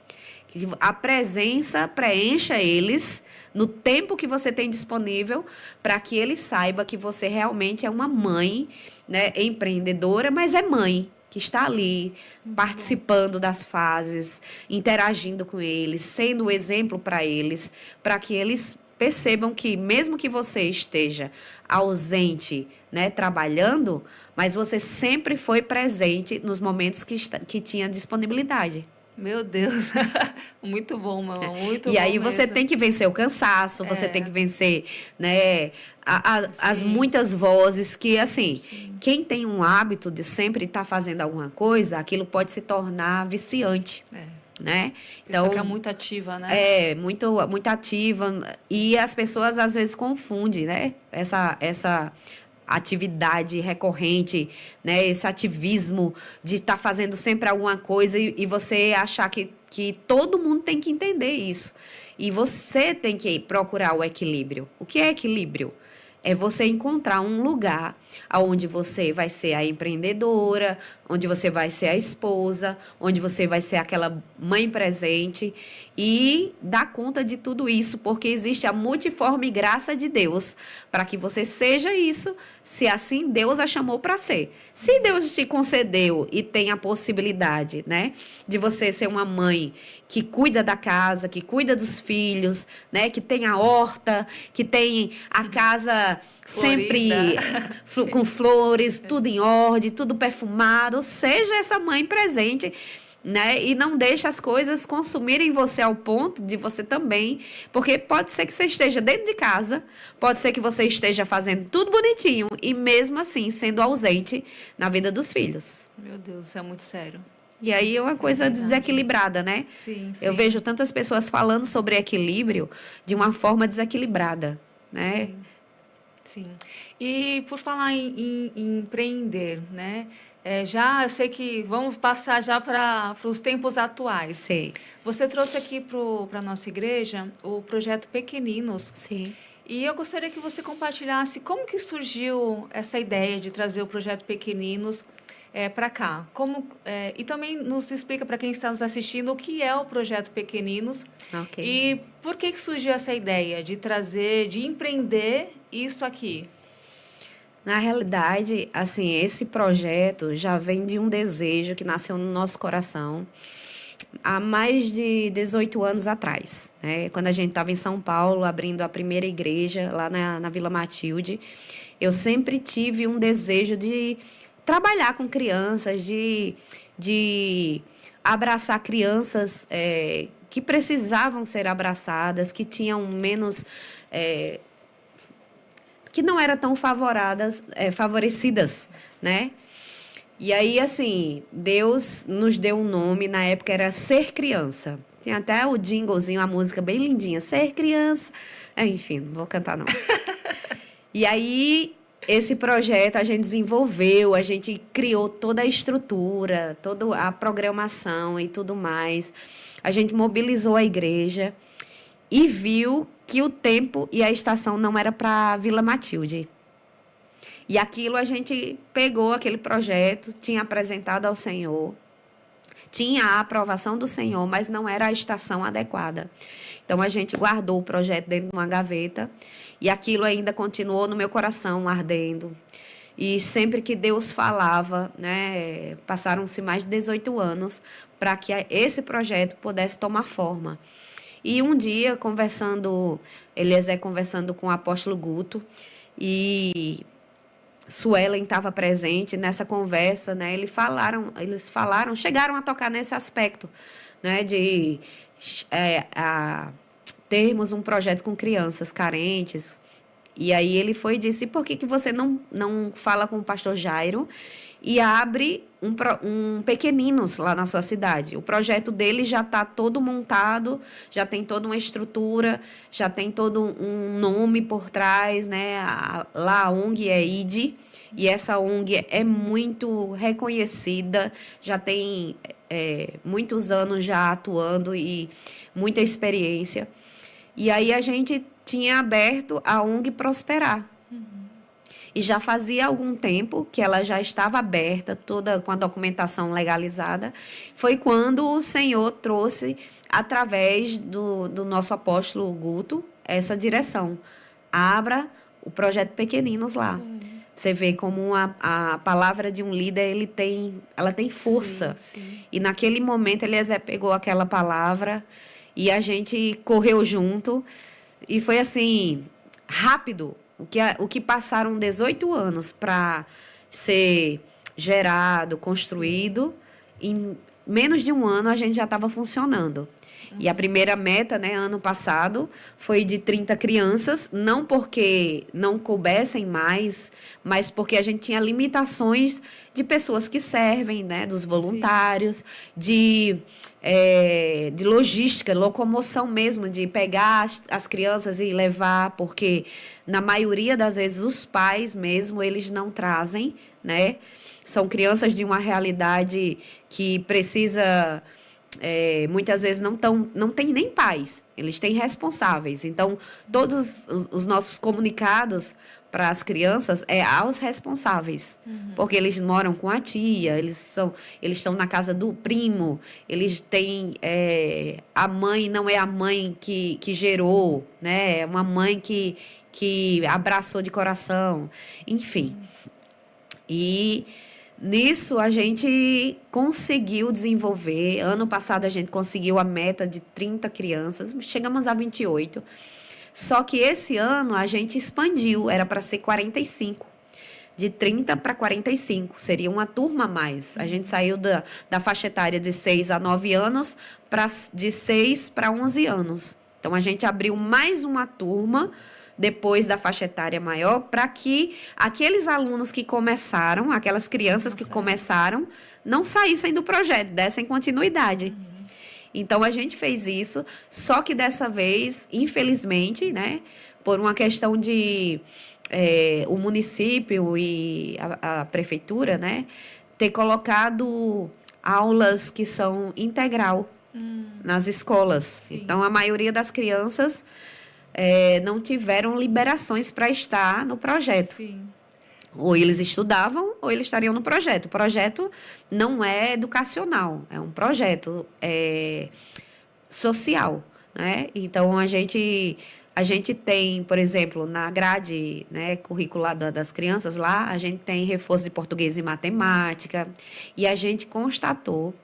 Que a presença preencha eles no tempo que você tem disponível, para que ele saiba que você realmente é uma mãe, né, empreendedora, mas é mãe, que está ali, participando das fases, interagindo com eles, sendo o exemplo para eles, para que eles percebam que, mesmo que você esteja ausente, né, trabalhando, mas você sempre foi presente nos momentos que tinha disponibilidade. Meu Deus, muito bom, mamãe, muito bom. E aí você mesmo. tem que vencer o cansaço, você tem que vencer, né, as muitas vozes que, assim, quem tem um hábito de sempre estar fazendo alguma coisa, aquilo pode se tornar viciante. Né? Então, que é muito ativa, né? É, muito ativa. E as pessoas, às vezes, confundem, né? Essa atividade recorrente, né? Esse ativismo de estar fazendo sempre alguma coisa e você achar que todo mundo tem que entender isso. E você tem que procurar o equilíbrio. O que é equilíbrio? É você encontrar um lugar onde você vai ser a empreendedora, onde você vai ser a esposa, onde você vai ser aquela mãe presente e dar conta de tudo isso, porque existe a multiforme graça de Deus para que você seja isso, se assim Deus a chamou para ser. Se Deus te concedeu e tem a possibilidade, né, de você ser uma mãe que cuida da casa, que cuida dos filhos, né, que tem a horta, que tem a casa sempre com flores, tudo em ordem, tudo perfumado, seja essa mãe presente, né? E não deixe as coisas consumirem você ao ponto de você também, porque pode ser que você esteja dentro de casa, pode ser que você esteja fazendo tudo bonitinho e mesmo assim sendo ausente na vida dos filhos. Meu Deus, isso é muito sério. E aí é uma coisa desequilibrada, né? Sim. Eu vejo tantas pessoas falando sobre equilíbrio de uma forma desequilibrada, né? Sim. E por falar em empreender, né? Já eu sei que vamos passar já para os tempos atuais. Sim. Você trouxe aqui para a nossa igreja o projeto Pequeninos. Sim. E eu gostaria que você compartilhasse como que surgiu essa ideia de trazer o projeto Pequeninos para cá. E também nos explica para quem está nos assistindo o que é o projeto Pequeninos. Okay. E por que surgiu essa ideia de trazer, de empreender isso aqui? Na realidade, assim, esse projeto já vem de um desejo que nasceu no nosso coração há mais de 18 anos atrás, né? Quando a gente estava em São Paulo, abrindo a primeira igreja lá na Vila Matilde, eu sempre tive um desejo de trabalhar com crianças, de abraçar crianças que precisavam ser abraçadas, que tinham menos... que não eram tão favorecidas, né? E aí, assim, Deus nos deu um nome, na época era Ser Criança. Tem até o jinglezinho, a música bem lindinha, Ser Criança. Enfim, não vou cantar, não. E aí, esse projeto a gente desenvolveu, a gente criou toda a estrutura, toda a programação e tudo mais. A gente mobilizou a igreja e viu que o tempo e a estação não era para Vila Matilde. E aquilo a gente pegou aquele projeto, tinha apresentado ao Senhor, tinha a aprovação do Senhor, mas não era a estação adequada. Então, a gente guardou o projeto dentro de uma gaveta e aquilo ainda continuou no meu coração ardendo. E sempre que Deus falava, né, passaram-se mais de 18 anos para que esse projeto pudesse tomar forma. E um dia, Eliezer conversando com o apóstolo Guto, e Suelen estava presente nessa conversa, né? Eles falaram, chegaram a tocar nesse aspecto, né? De termos um projeto com crianças carentes. E aí ele foi e disse, por que você não fala com o pastor Jairo e abre um pequeninos lá na sua cidade? O projeto dele já está todo montado, já tem toda uma estrutura, já tem todo um nome por trás, né? Lá a ONG é ID, e essa ONG é muito reconhecida, já tem muitos anos já atuando e muita experiência. E aí a gente tinha aberto a ONG Prosperar. E já fazia algum tempo que ela já estava aberta, toda com a documentação legalizada. Foi quando o Senhor trouxe, através do nosso apóstolo Guto, essa direção. Abra o projeto Pequeninos lá. Você vê como a palavra de um líder, ela tem força. Sim, sim. E naquele momento, Eliezer pegou aquela palavra e a gente correu junto. E foi assim, rápido. O que passaram 18 anos para ser gerado, construído, em menos de um ano a gente já estava funcionando. E a primeira meta, né, ano passado, foi de 30 crianças, não porque não coubessem mais, mas porque a gente tinha limitações de pessoas que servem, né, dos voluntários, de logística, locomoção mesmo, de pegar as crianças e levar, porque na maioria das vezes os pais mesmo, eles não trazem, né? São crianças de uma realidade que precisa... muitas vezes não tem nem pais, eles têm responsáveis. Então, todos os nossos comunicados para as crianças aos responsáveis, porque eles moram com a tia, eles estão na casa do primo, eles têm a mãe não é a mãe que gerou, né? É uma mãe que abraçou de coração, enfim. E nisso, a gente conseguiu desenvolver. Ano passado, a gente conseguiu a meta de 30 crianças. Chegamos a 28. Só que esse ano, a gente expandiu. Era para ser 45. De 30 para 45. Seria uma turma a mais. A gente saiu da faixa etária de 6 a 9 anos de 6 para 11 anos. Então, a gente abriu mais uma turma depois da faixa etária maior, para que aqueles alunos que começaram, aquelas crianças que começaram, não saíssem do projeto, dessem continuidade. Então, a gente fez isso, só que dessa vez, infelizmente, né, por uma questão de o município e a prefeitura, né, ter colocado aulas que são integral nas escolas. Sim. Então, a maioria das crianças não tiveram liberações para estar no projeto. Sim. Ou eles estudavam, ou eles estariam no projeto. O projeto não é educacional, é um projeto social, né? Então, a gente tem, por exemplo, na grade, né, curricular das crianças lá, a gente tem reforço de português e matemática, e a gente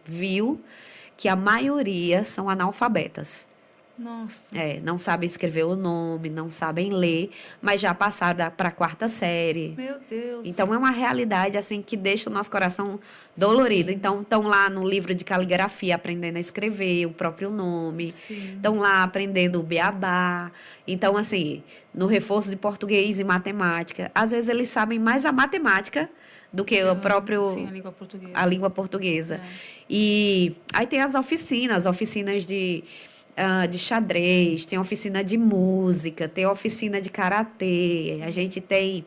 viu que a maioria são analfabetas. Nossa. Não sabem escrever o nome, não sabem ler, mas já passaram para a 4ª série. Meu Deus. Então, é uma realidade assim que deixa o nosso coração dolorido. Sim. Então, estão lá no livro de caligrafia aprendendo a escrever o próprio nome. Estão lá aprendendo o beabá. Então, assim, no reforço de português e matemática, às vezes eles sabem mais a matemática do que o próprio... Sim, a língua portuguesa. A língua portuguesa. E aí tem as oficinas de de xadrez, tem oficina de música, tem oficina de karatê, a gente tem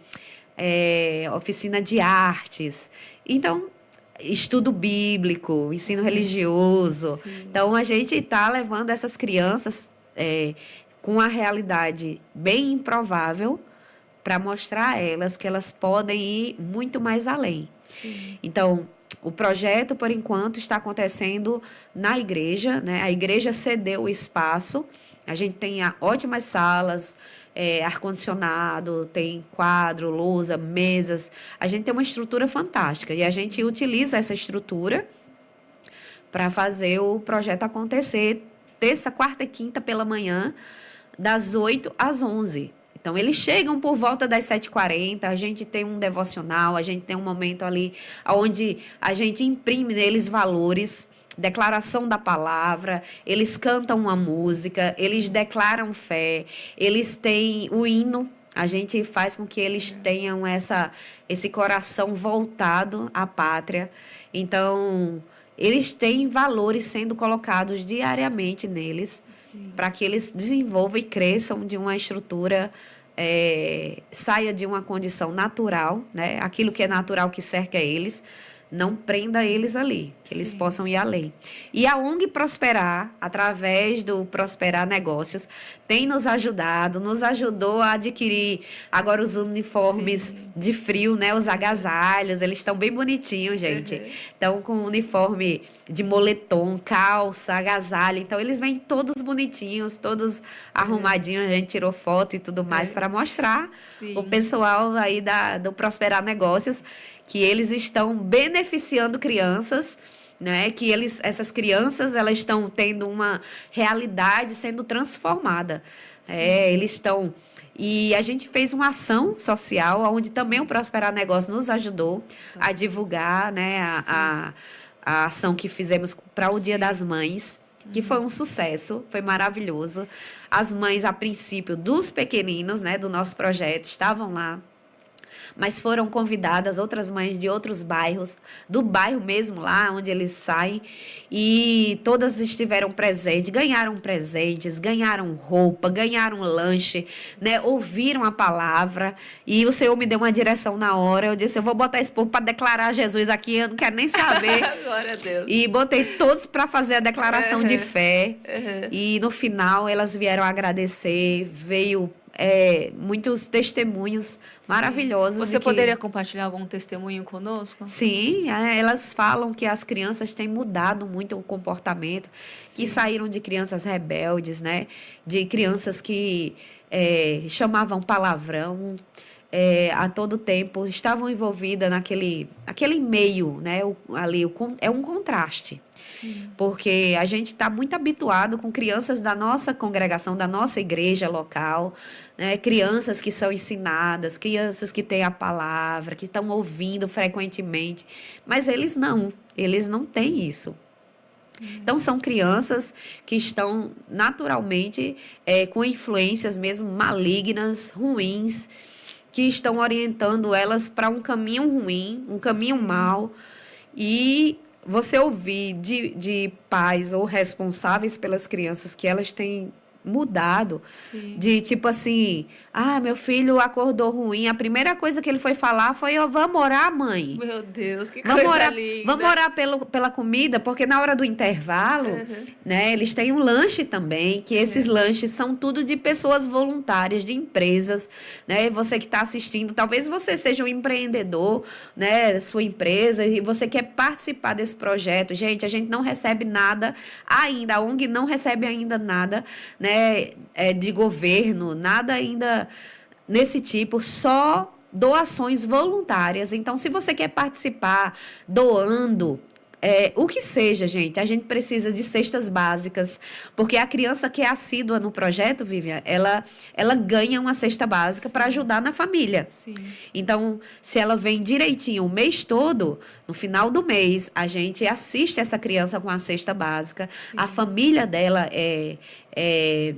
oficina de artes. Então, estudo bíblico, ensino religioso. Sim. Então, a gente está levando essas crianças com a realidade bem improvável para mostrar a elas que elas podem ir muito mais além. Sim. Então, o projeto, por enquanto, está acontecendo na igreja, né? A igreja cedeu o espaço. A gente tem ótimas salas, ar-condicionado, tem quadro, lousa, mesas. A gente tem uma estrutura fantástica e a gente utiliza essa estrutura para fazer o projeto acontecer terça, quarta e quinta pela manhã, das 8 às 11. Então, eles chegam por volta das 7h40, a gente tem um devocional, a gente tem um momento ali onde a gente imprime neles valores, declaração da palavra, eles cantam uma música, eles declaram fé, eles têm o hino, a gente faz com que eles tenham esse coração voltado à pátria. Então, eles têm valores sendo colocados diariamente neles, para que eles desenvolvam e cresçam de uma estrutura, saia de uma condição natural, né? Aquilo que é natural que cerca eles, não prenda eles ali, que eles possam ir além. E a ONG Prosperar, através do Prosperar Negócios, tem nos ajudou a adquirir agora os uniformes de frio, né? Os agasalhos, eles estão bem bonitinhos, gente. Estão com uniforme de moletom, calça, agasalho. Então, eles vêm todos bonitinhos, todos arrumadinhos. A gente tirou foto e tudo mais para mostrar o pessoal aí do Prosperar Negócios que eles estão beneficiando crianças, né? Que essas crianças elas estão tendo uma realidade sendo transformada. Eles estão... E a gente fez uma ação social, onde também o Prosperar Negócio nos ajudou a divulgar, né, a ação que fizemos para o Dia das Mães, que foi um sucesso, foi maravilhoso. As mães, a princípio, dos pequeninos, né, do nosso projeto, estavam lá, mas foram convidadas outras mães de outros bairros, do bairro mesmo lá onde eles saem, e todas estiveram presentes, ganharam presentes, ganharam roupa, ganharam lanche, né? Ouviram a palavra, e o Senhor me deu uma direção na hora. Eu disse, eu vou botar esse povo para declarar Jesus aqui, eu não quero nem saber. Glória a Deus. E botei todos para fazer a declaração de fé, e no final elas vieram agradecer, veio muitos testemunhos maravilhosos. Você poderia compartilhar algum testemunho conosco? Sim, elas falam que as crianças têm mudado muito o comportamento, que saíram de crianças rebeldes, né? De crianças que chamavam palavrão, a todo tempo, estavam envolvidas naquele meio, né? É um contraste. Sim. Porque a gente está muito habituado com crianças da nossa congregação, da nossa igreja local, né? Crianças que são ensinadas, crianças que têm a palavra, que estão ouvindo frequentemente, mas eles não têm isso. Então, são crianças que estão naturalmente com influências mesmo malignas, ruins, que estão orientando elas para um caminho ruim, um caminho mau. E você ouvir de pais ou responsáveis pelas crianças que elas têm mudado, de tipo assim, meu filho acordou ruim, a primeira coisa que ele foi falar foi, vamos orar, mãe. Meu Deus, que coisa linda. Vamos orar pela comida, porque na hora do intervalo, né, eles têm um lanche também, que esses lanches são tudo de pessoas voluntárias, de empresas, né? Você que está assistindo, talvez você seja um empreendedor, né, sua empresa, e você quer participar desse projeto. Gente, a gente não recebe nada ainda, a ONG não recebe ainda nada, né, de governo, nada ainda nesse tipo, só doações voluntárias. Então, se você quer participar doando, o que seja, gente, a gente precisa de cestas básicas, porque a criança que é assídua no projeto, Vivian, ela ganha uma cesta básica para ajudar na família. Sim. Então, se ela vem direitinho o mês todo, no final do mês, a gente assiste essa criança com a cesta básica, a família dela é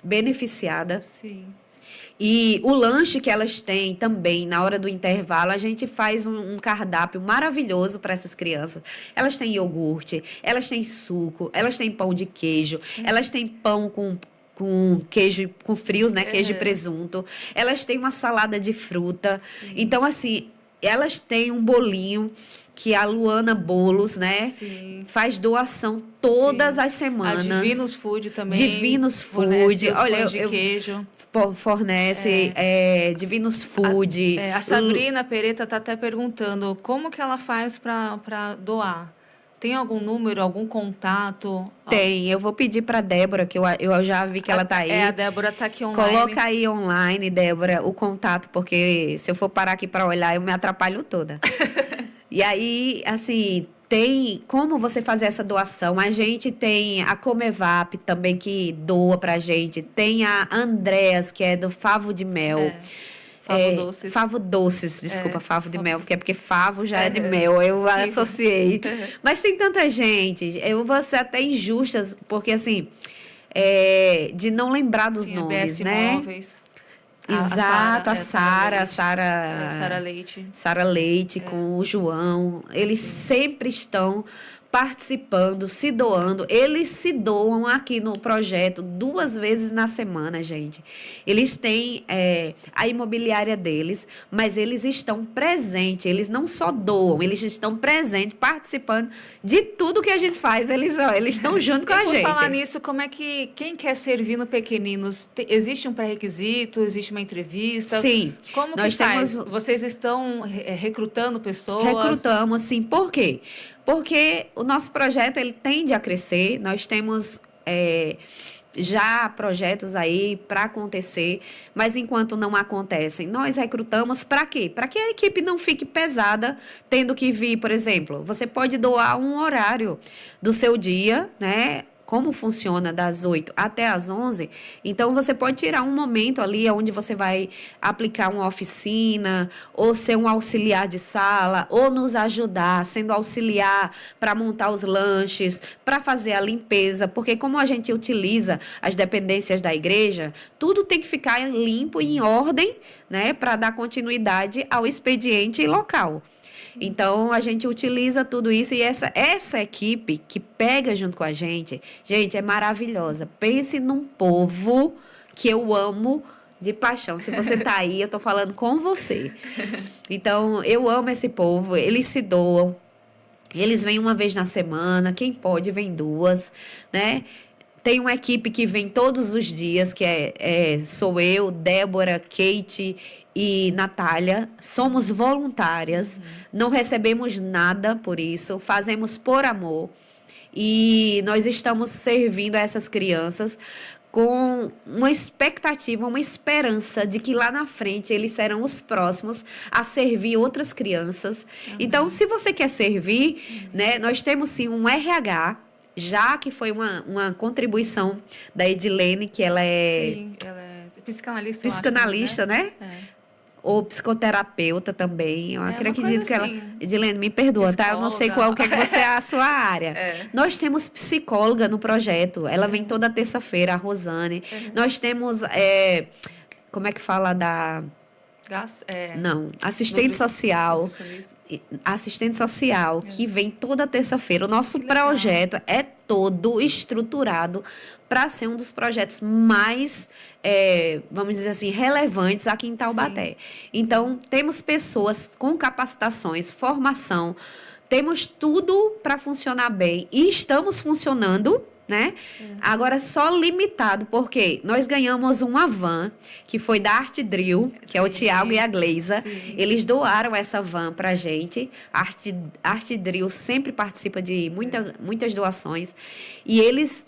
beneficiada. Sim. E o lanche que elas têm também, na hora do intervalo, a gente faz um cardápio maravilhoso para essas crianças. Elas têm iogurte, elas têm suco, elas têm pão de queijo, elas têm pão com queijo, com frios, né? Queijo e presunto. Elas têm uma salada de fruta. Então, assim, elas têm um bolinho que a Luana Bolos, né? Sim. Faz doação todas as semanas. A Divinos Food também. Divinos Food. Olha, de queijo. Fornece Divinos Food. A Sabrina Pereta está até perguntando como que ela faz para doar. Tem algum número, algum contato? Tem, eu vou pedir para a Débora, que eu já vi que ela está aí. A Débora está aqui online. Coloca aí online, Débora, o contato, porque se eu for parar aqui para olhar, eu me atrapalho toda. E aí, assim, tem como você fazer essa doação. A gente tem a Comevap também, que doa pra gente. Tem a Andréas, que é do Favo de Mel. Favo Doces. Favo Doces, desculpa, Favo de Mel, porque favo já é de mel, eu associei. Mas tem tanta gente, eu vou ser até injusta, porque assim, de não lembrar dos nomes, né? Móveis. Exato, a Sara Leite. Sara Leite com o João, eles sempre estão participando, se doando. Eles se doam aqui no projeto 2 vezes na semana, gente. Eles têm a imobiliária deles, mas eles estão presentes. Eles não só doam, eles estão presentes, participando de tudo que a gente faz. Eles estão junto com a gente. Por falar nisso, como é que quem quer servir no Pequeninos, existe um pré-requisito, existe uma entrevista? Sim. Como nós que faz? Vocês estão recrutando pessoas? Recrutamos, sim. Por quê? Porque o nosso projeto ele tende a crescer, nós temos já projetos aí para acontecer, mas enquanto não acontecem, nós recrutamos para quê? Para que a equipe não fique pesada, tendo que vir, por exemplo, você pode doar um horário do seu dia, né? Como funciona das 8 até as 11, então você pode tirar um momento ali onde você vai aplicar uma oficina, ou ser um auxiliar de sala, ou nos ajudar, sendo auxiliar para montar os lanches, para fazer a limpeza, porque como a gente utiliza as dependências da igreja, tudo tem que ficar limpo e em ordem, né, para dar continuidade ao expediente local. Então, a gente utiliza tudo isso e essa equipe que pega junto com a gente, é maravilhosa. Pense num povo que eu amo de paixão. Se você está aí, eu estou falando com você. Então, eu amo esse povo, eles se doam, eles vêm 1 vez na semana, quem pode vem 2, né? Tem uma equipe que vem todos os dias, que sou eu, Débora, Kate e Natália. Somos voluntárias, não recebemos nada por isso, fazemos por amor. E nós estamos servindo a essas crianças com uma expectativa, uma esperança de que lá na frente eles serão os próximos a servir outras crianças. Então, se você quer servir, né, nós temos sim um RH, já que foi uma contribuição da Edilene, que ela é... Sim, ela é psicanalista. Psicanalista, acho, né? Ou psicoterapeuta também. Eu acredito que assim. ela... Edilene, me perdoa, tá? Eu não sei qual que é a sua área. Nós temos psicóloga no projeto. Ela vem toda terça-feira, a Rosane. Nós temos... como é que fala da... Não, assistente social. Assistente social, que vem toda terça-feira. O nosso projeto é todo estruturado para ser um dos projetos mais, vamos dizer assim, relevantes aqui em Taubaté. Sim. Então, temos pessoas com capacitações, formação, temos tudo para funcionar bem e estamos funcionando, né? Agora, só limitado, porque nós ganhamos uma van, que foi da Arte Drill, que é o Tiago e a Gleisa. Sim. Eles doaram essa van pra gente. A Arte Drill sempre participa de muitas doações. E eles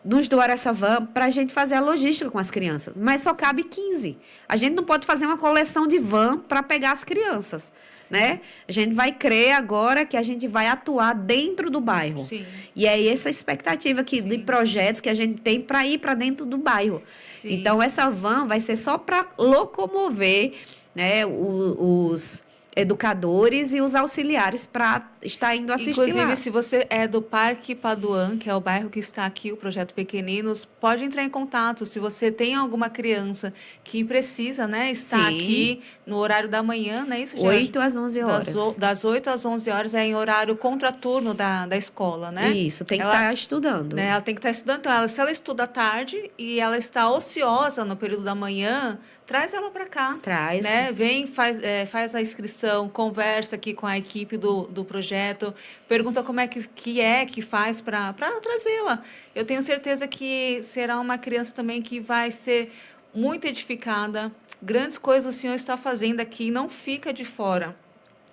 nos doaram essa van para a gente fazer a logística com as crianças. Mas só cabe 15. A gente não pode fazer uma coleção de van para pegar as crianças. Né? A gente vai crer agora que a gente vai atuar dentro do bairro. Sim. E é essa expectativa de projetos que a gente tem para ir para dentro do bairro. Sim. Então, essa van vai ser só para locomover, né, os educadores e os auxiliares para estar indo assistir Inclusive, lá. se você é do Parque Paduan, que é o bairro que está aqui, o Projeto Pequeninos, pode entrar em contato. Se você tem alguma criança que precisa, né, estar Sim. aqui no horário da manhã, não é isso, Jorge? 8 às 11 horas. Das 8 às 11 horas é em horário contraturno da escola, né? Isso, tem que Ela- estar estudando. né, ela tem que estar estudando. Então, se ela estuda à tarde e ela está ociosa no período da manhã, traz ela para cá. Traz. Né? Vem, faz a inscrição, conversa aqui com a equipe do projeto, pergunta como é que faz para trazê-la. Eu tenho certeza que será uma criança também que vai ser muito edificada. Grandes coisas o Senhor está fazendo aqui, não fica de fora.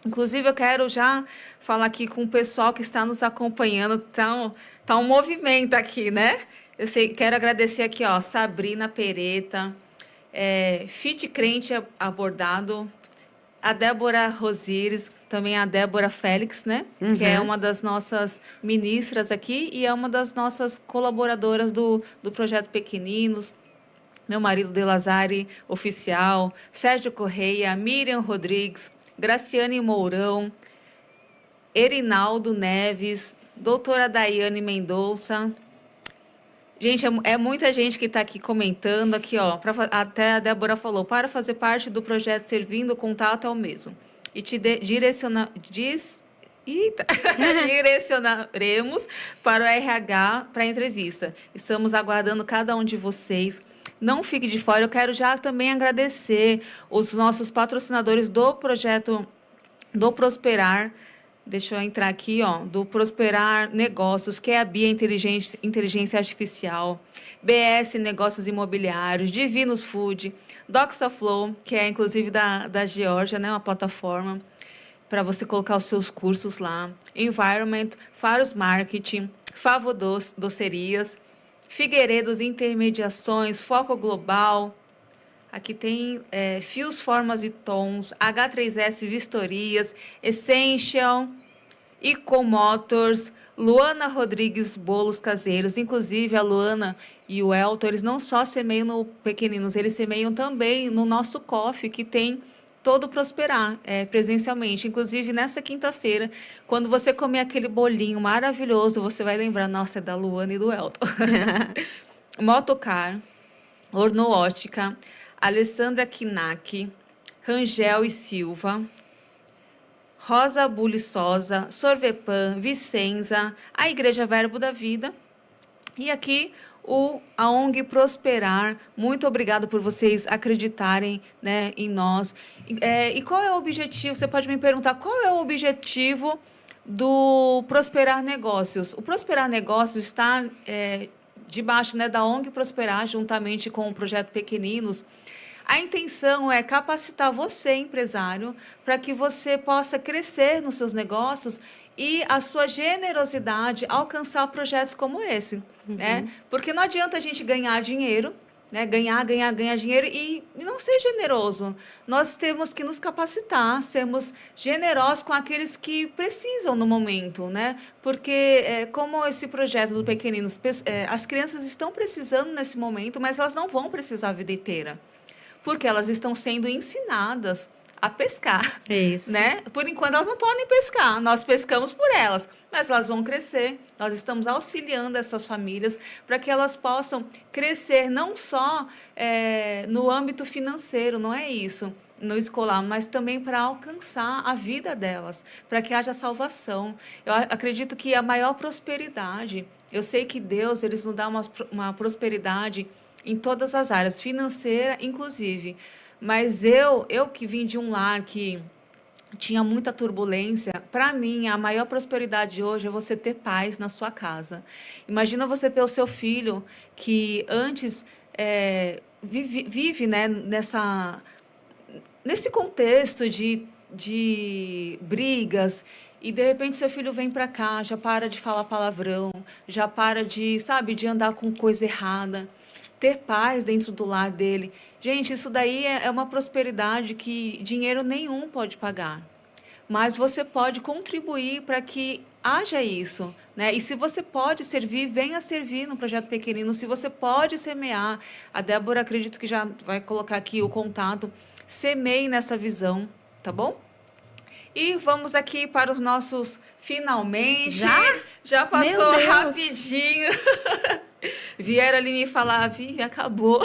Inclusive, eu quero já falar aqui com o pessoal que está nos acompanhando. Tá um movimento aqui, né? Quero agradecer aqui, ó, Sabrina Pereta, Fit Crente Abordado, a Débora Rosires, também a Débora Félix, né? Que é uma das nossas ministras aqui e é uma das nossas colaboradoras do Projeto Pequeninos. Meu marido Delazari, oficial, Sérgio Correia, Miriam Rodrigues, Graciane Mourão, Erinaldo Neves, doutora Daiane Mendonça. Gente, é muita gente que está aqui comentando aqui, ó. Até a Débora falou, para fazer parte do projeto servindo, o contato é o mesmo. E te direcionaremos para o RH para a entrevista. Estamos aguardando cada um de vocês. Não fique de fora. Eu quero já também agradecer os nossos patrocinadores do projeto do Prosperar. Deixa eu entrar aqui, ó, do Prosperar Negócios, que é a Bia Inteligência Artificial, BS Negócios Imobiliários, Divinos Food, DoxaFlow, que é inclusive da Geórgia, né, uma plataforma para você colocar os seus cursos lá, Environment, Faros Marketing, Favo Docerias, Figueiredos Intermediações, Foco Global. Aqui tem Fios, Formas e Tons, H3S Vistorias, Essential, Ecomotors, Luana Rodrigues Bolos Caseiros. Inclusive, a Luana e o Elton, eles não só semeiam no Pequeninos, eles semeiam também no nosso coffee, que tem todo Prosperar presencialmente. Inclusive, nessa quinta-feira, quando você comer aquele bolinho maravilhoso, você vai lembrar, nossa, é da Luana e do Elton. Motocar, Orno Ótica, Alessandra Kinak, Rangel e Silva, Rosa Buliçosa, Sorvepan, Vicenza, a Igreja Verbo da Vida. E aqui a ONG Prosperar. Muito obrigada por vocês acreditarem, né, em nós. E qual é o objetivo? Você pode me perguntar qual é o objetivo do Prosperar Negócios. O Prosperar Negócios está debaixo, né, da ONG Prosperar, juntamente com o Projeto Pequeninos. A intenção é capacitar você, empresário, para que você possa crescer nos seus negócios e a sua generosidade alcançar projetos como esse. Né? Porque não adianta a gente ganhar dinheiro, né? Ganhar dinheiro e não ser generoso. Nós temos que nos capacitar, sermos generosos com aqueles que precisam no momento. Né? Porque, como esse projeto do Pequeninos, as crianças estão precisando nesse momento, mas elas não vão precisar a vida inteira. Porque elas estão sendo ensinadas a pescar. Isso. Né? Por enquanto, elas não podem pescar. Nós pescamos por elas, mas elas vão crescer. Nós estamos auxiliando essas famílias para que elas possam crescer não só no âmbito financeiro, não é isso, no escolar, mas também para alcançar a vida delas, para que haja salvação. Eu acredito que a maior prosperidade, eu sei que Deus ele nos dá uma prosperidade em todas as áreas, financeira inclusive. Mas eu que vim de um lar que tinha muita turbulência, para mim, a maior prosperidade hoje é você ter paz na sua casa. Imagina você ter o seu filho que antes vive né, nesse contexto de brigas, e de repente seu filho vem para cá, já para de falar palavrão, já para de andar com coisa errada. Ter paz dentro do lar dele. Gente, isso daí é uma prosperidade que dinheiro nenhum pode pagar. Mas você pode contribuir para que haja isso. Né? E se você pode servir, venha servir no Projeto Pequenino. Se você pode semear, a Débora acredito que já vai colocar aqui o contato, semeie nessa visão, tá bom? E vamos aqui para os nossos finalmente. Já passou rapidinho. Vieram ali me falar, Vivi, acabou.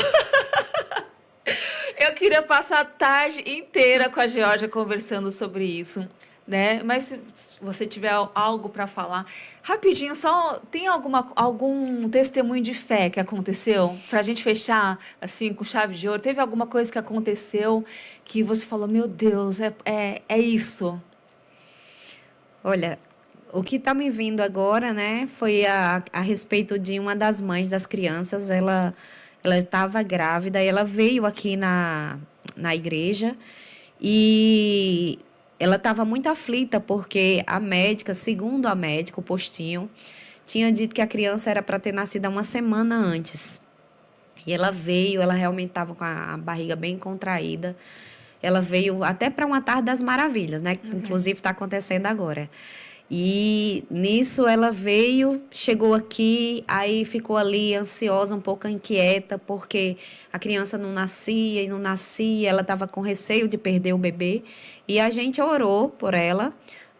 Eu queria passar a tarde inteira com a Georgia conversando sobre isso, né? Mas se você tiver algo para falar, rapidinho, só tem algum testemunho de fé que aconteceu? Para a gente fechar assim com chave de ouro, teve alguma coisa que aconteceu que você falou, meu Deus, é isso? Olha, o que está me vindo agora, né, foi a respeito de uma das mães das crianças. Ela estava grávida e ela veio aqui na igreja e ela estava muito aflita porque a médica, segundo a médica, o postinho, tinha dito que a criança era para ter nascido uma semana antes. E ela veio, ela realmente estava com a barriga bem contraída. Ela veio até para uma tarde das maravilhas, né? Que inclusive está acontecendo agora. E nisso ela veio, chegou aqui, aí ficou ali ansiosa, um pouco inquieta, porque a criança não nascia e não nascia, ela estava com receio de perder o bebê. E a gente orou por ela,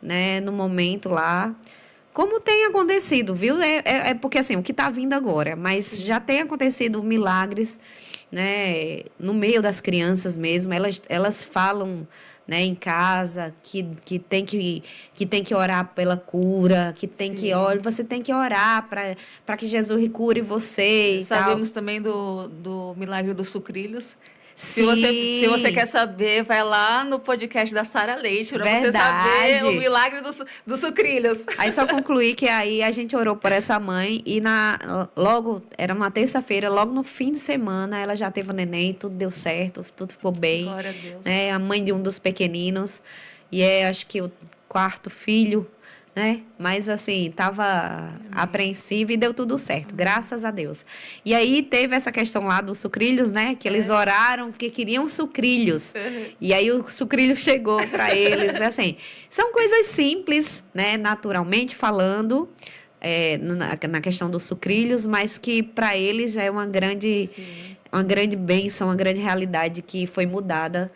né, no momento lá. Como tem acontecido, viu? É porque assim, o que está vindo agora, mas já tem acontecido milagres, né, no meio das crianças mesmo. Elas falam, né, em casa, que tem que orar pela cura, que tem que orar, você tem que orar para que Jesus cure você e Sabemos tal. também do milagre dos sucrilhos. Se Sim. você quer saber, vai lá no podcast da Sara Leite para você Verdade. saber o milagre dos sucrilhos. Aí só concluí que aí a gente orou por essa mãe e logo, era uma terça-feira, logo no fim de semana, ela já teve o neném, tudo deu certo, tudo ficou bem. Glória a Deus. Né? A mãe de um dos pequeninos, e acho que o quarto filho, né? Mas assim, estava apreensiva e deu tudo certo, graças a Deus. E aí teve essa questão lá dos sucrilhos, né? Que eles oraram porque queriam sucrilhos. E aí o sucrilho chegou para eles. Assim, são coisas simples, né? Naturalmente falando, na questão dos sucrilhos, mas que para eles já é uma grande bênção, uma grande realidade que foi mudada.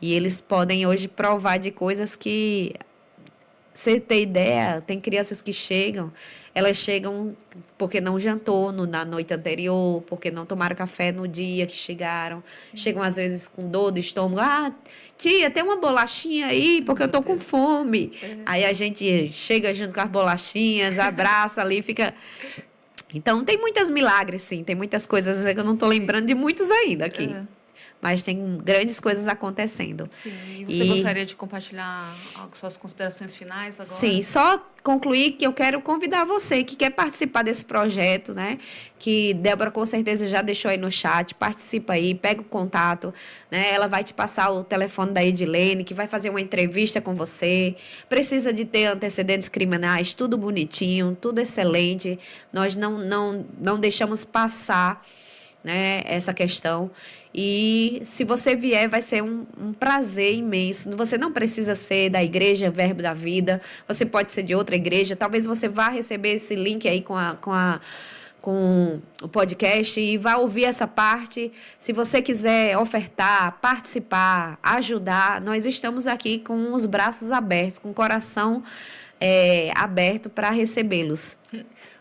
E eles podem hoje provar de coisas que... Você tem ideia, tem crianças que elas chegam porque não jantou na noite anterior, porque não tomaram café no dia que chegaram. Chegam, às vezes, com dor do estômago. Ah, tia, tem uma bolachinha aí, porque eu estou com fome. Aí a gente chega junto com as bolachinhas, abraça ali, fica... Então, tem muitos milagres, sim. Tem muitas coisas que eu não estou lembrando de muitos ainda aqui. Mas tem grandes coisas acontecendo. Sim. E você gostaria de compartilhar suas considerações finais agora? Sim, só concluir que eu quero convidar você que quer participar desse projeto, né? Que Débora com certeza já deixou aí no chat. Participa aí, pega o contato, né? Ela vai te passar o telefone da Edilene, que vai fazer uma entrevista com você. Precisa de ter antecedentes criminais, tudo bonitinho, tudo excelente. Nós não deixamos passar, né, essa questão. E se você vier, vai ser um prazer imenso. Você não precisa ser da igreja Verbo da Vida, você pode ser de outra igreja. Talvez você vá receber esse link aí com o podcast e vá ouvir essa parte. Se você quiser ofertar, participar, ajudar, nós estamos aqui com os braços abertos, com o coração aberto para recebê-los.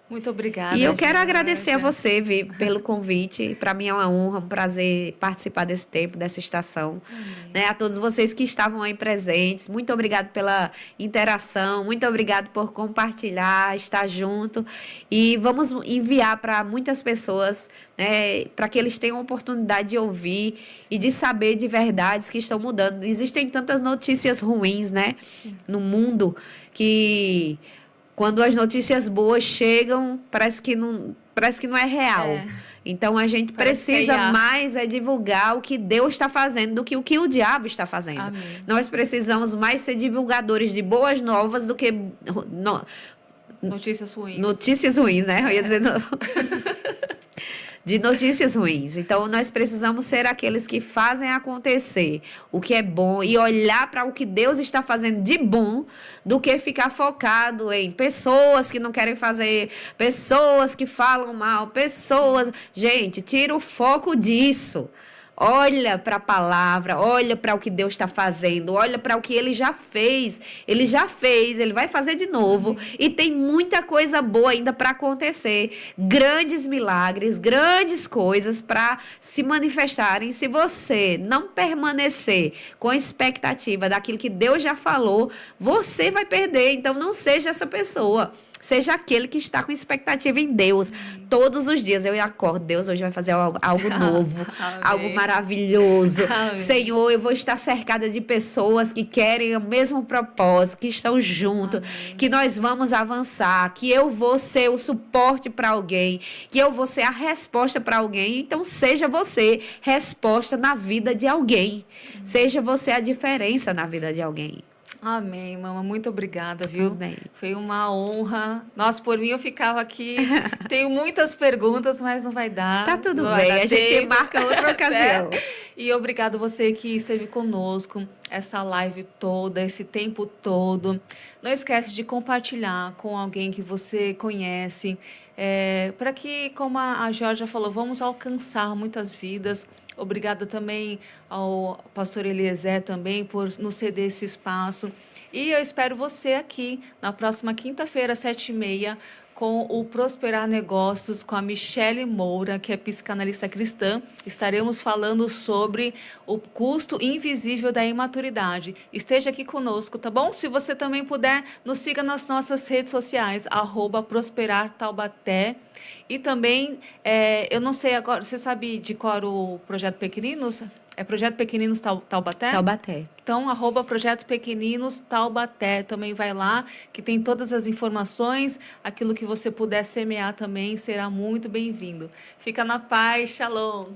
Muito obrigada. E eu quero agradecer a você, Vi, pelo convite. Para mim é uma honra, um prazer participar desse tempo, dessa estação. Né? A todos vocês que estavam aí presentes, muito obrigado pela interação, muito obrigado por compartilhar, estar junto. E vamos enviar para muitas pessoas, né, para que eles tenham a oportunidade de ouvir e de saber de verdades que estão mudando. Existem tantas notícias ruins, né, no mundo, que... Quando as notícias boas chegam, parece que não é real. Então, a gente precisa mais divulgar o que Deus está fazendo do que o que o diabo está fazendo. Amém. Nós precisamos mais ser divulgadores de boas novas do que... Notícias ruins. Notícias ruins, né? Eu ia dizer... de notícias ruins. Então, nós precisamos ser aqueles que fazem acontecer o que é bom e olhar para o que Deus está fazendo de bom, do que ficar focado em pessoas que não querem fazer, pessoas que falam mal, pessoas... Gente, tira o foco disso. Olha para a palavra, olha para o que Deus está fazendo, olha para o que Ele já fez. Ele já fez, Ele vai fazer de novo. E tem muita coisa boa ainda para acontecer. Grandes milagres, grandes coisas para se manifestarem. Se você não permanecer com a expectativa daquilo que Deus já falou, você vai perder. Então, não seja essa pessoa. Seja aquele que está com expectativa em Deus. Todos os dias eu acordo. Deus hoje vai fazer algo novo, algo maravilhoso. Amém. Senhor, eu vou estar cercada de pessoas que querem o mesmo propósito, que estão juntos, que nós vamos avançar, que eu vou ser o suporte para alguém, que eu vou ser a resposta para alguém. Então, seja você resposta na vida de alguém. Seja você a diferença na vida de alguém. Amém, mama. Muito obrigada, viu? Amém. Foi uma honra. Nossa, por mim eu ficava aqui. Tenho muitas perguntas, mas não vai dar. Tá tudo não vai bem, dar a gente tempo, marca outra ocasião. né? E obrigado você que esteve conosco essa live toda, esse tempo todo. Não esquece de compartilhar com alguém que você conhece, para que, como a Georgia falou, vamos alcançar muitas vidas. Obrigada também ao pastor Eliezer também por nos ceder esse espaço. E eu espero você aqui na próxima quinta-feira, 7h30, com o Prosperar Negócios, com a Michele Moura, que é psicanalista cristã. Estaremos falando sobre o custo invisível da imaturidade. Esteja aqui conosco, tá bom? Se você também puder, nos siga nas nossas redes sociais, @prosperartaubaté. E também, eu não sei agora, você sabe de qual era o Projeto Pequeninos? É Projeto Pequeninos Taubaté? Taubaté. Então, @Projeto Pequeninos Taubaté. Também vai lá, que tem todas as informações. Aquilo que você puder semear também será muito bem-vindo. Fica na paz. Shalom.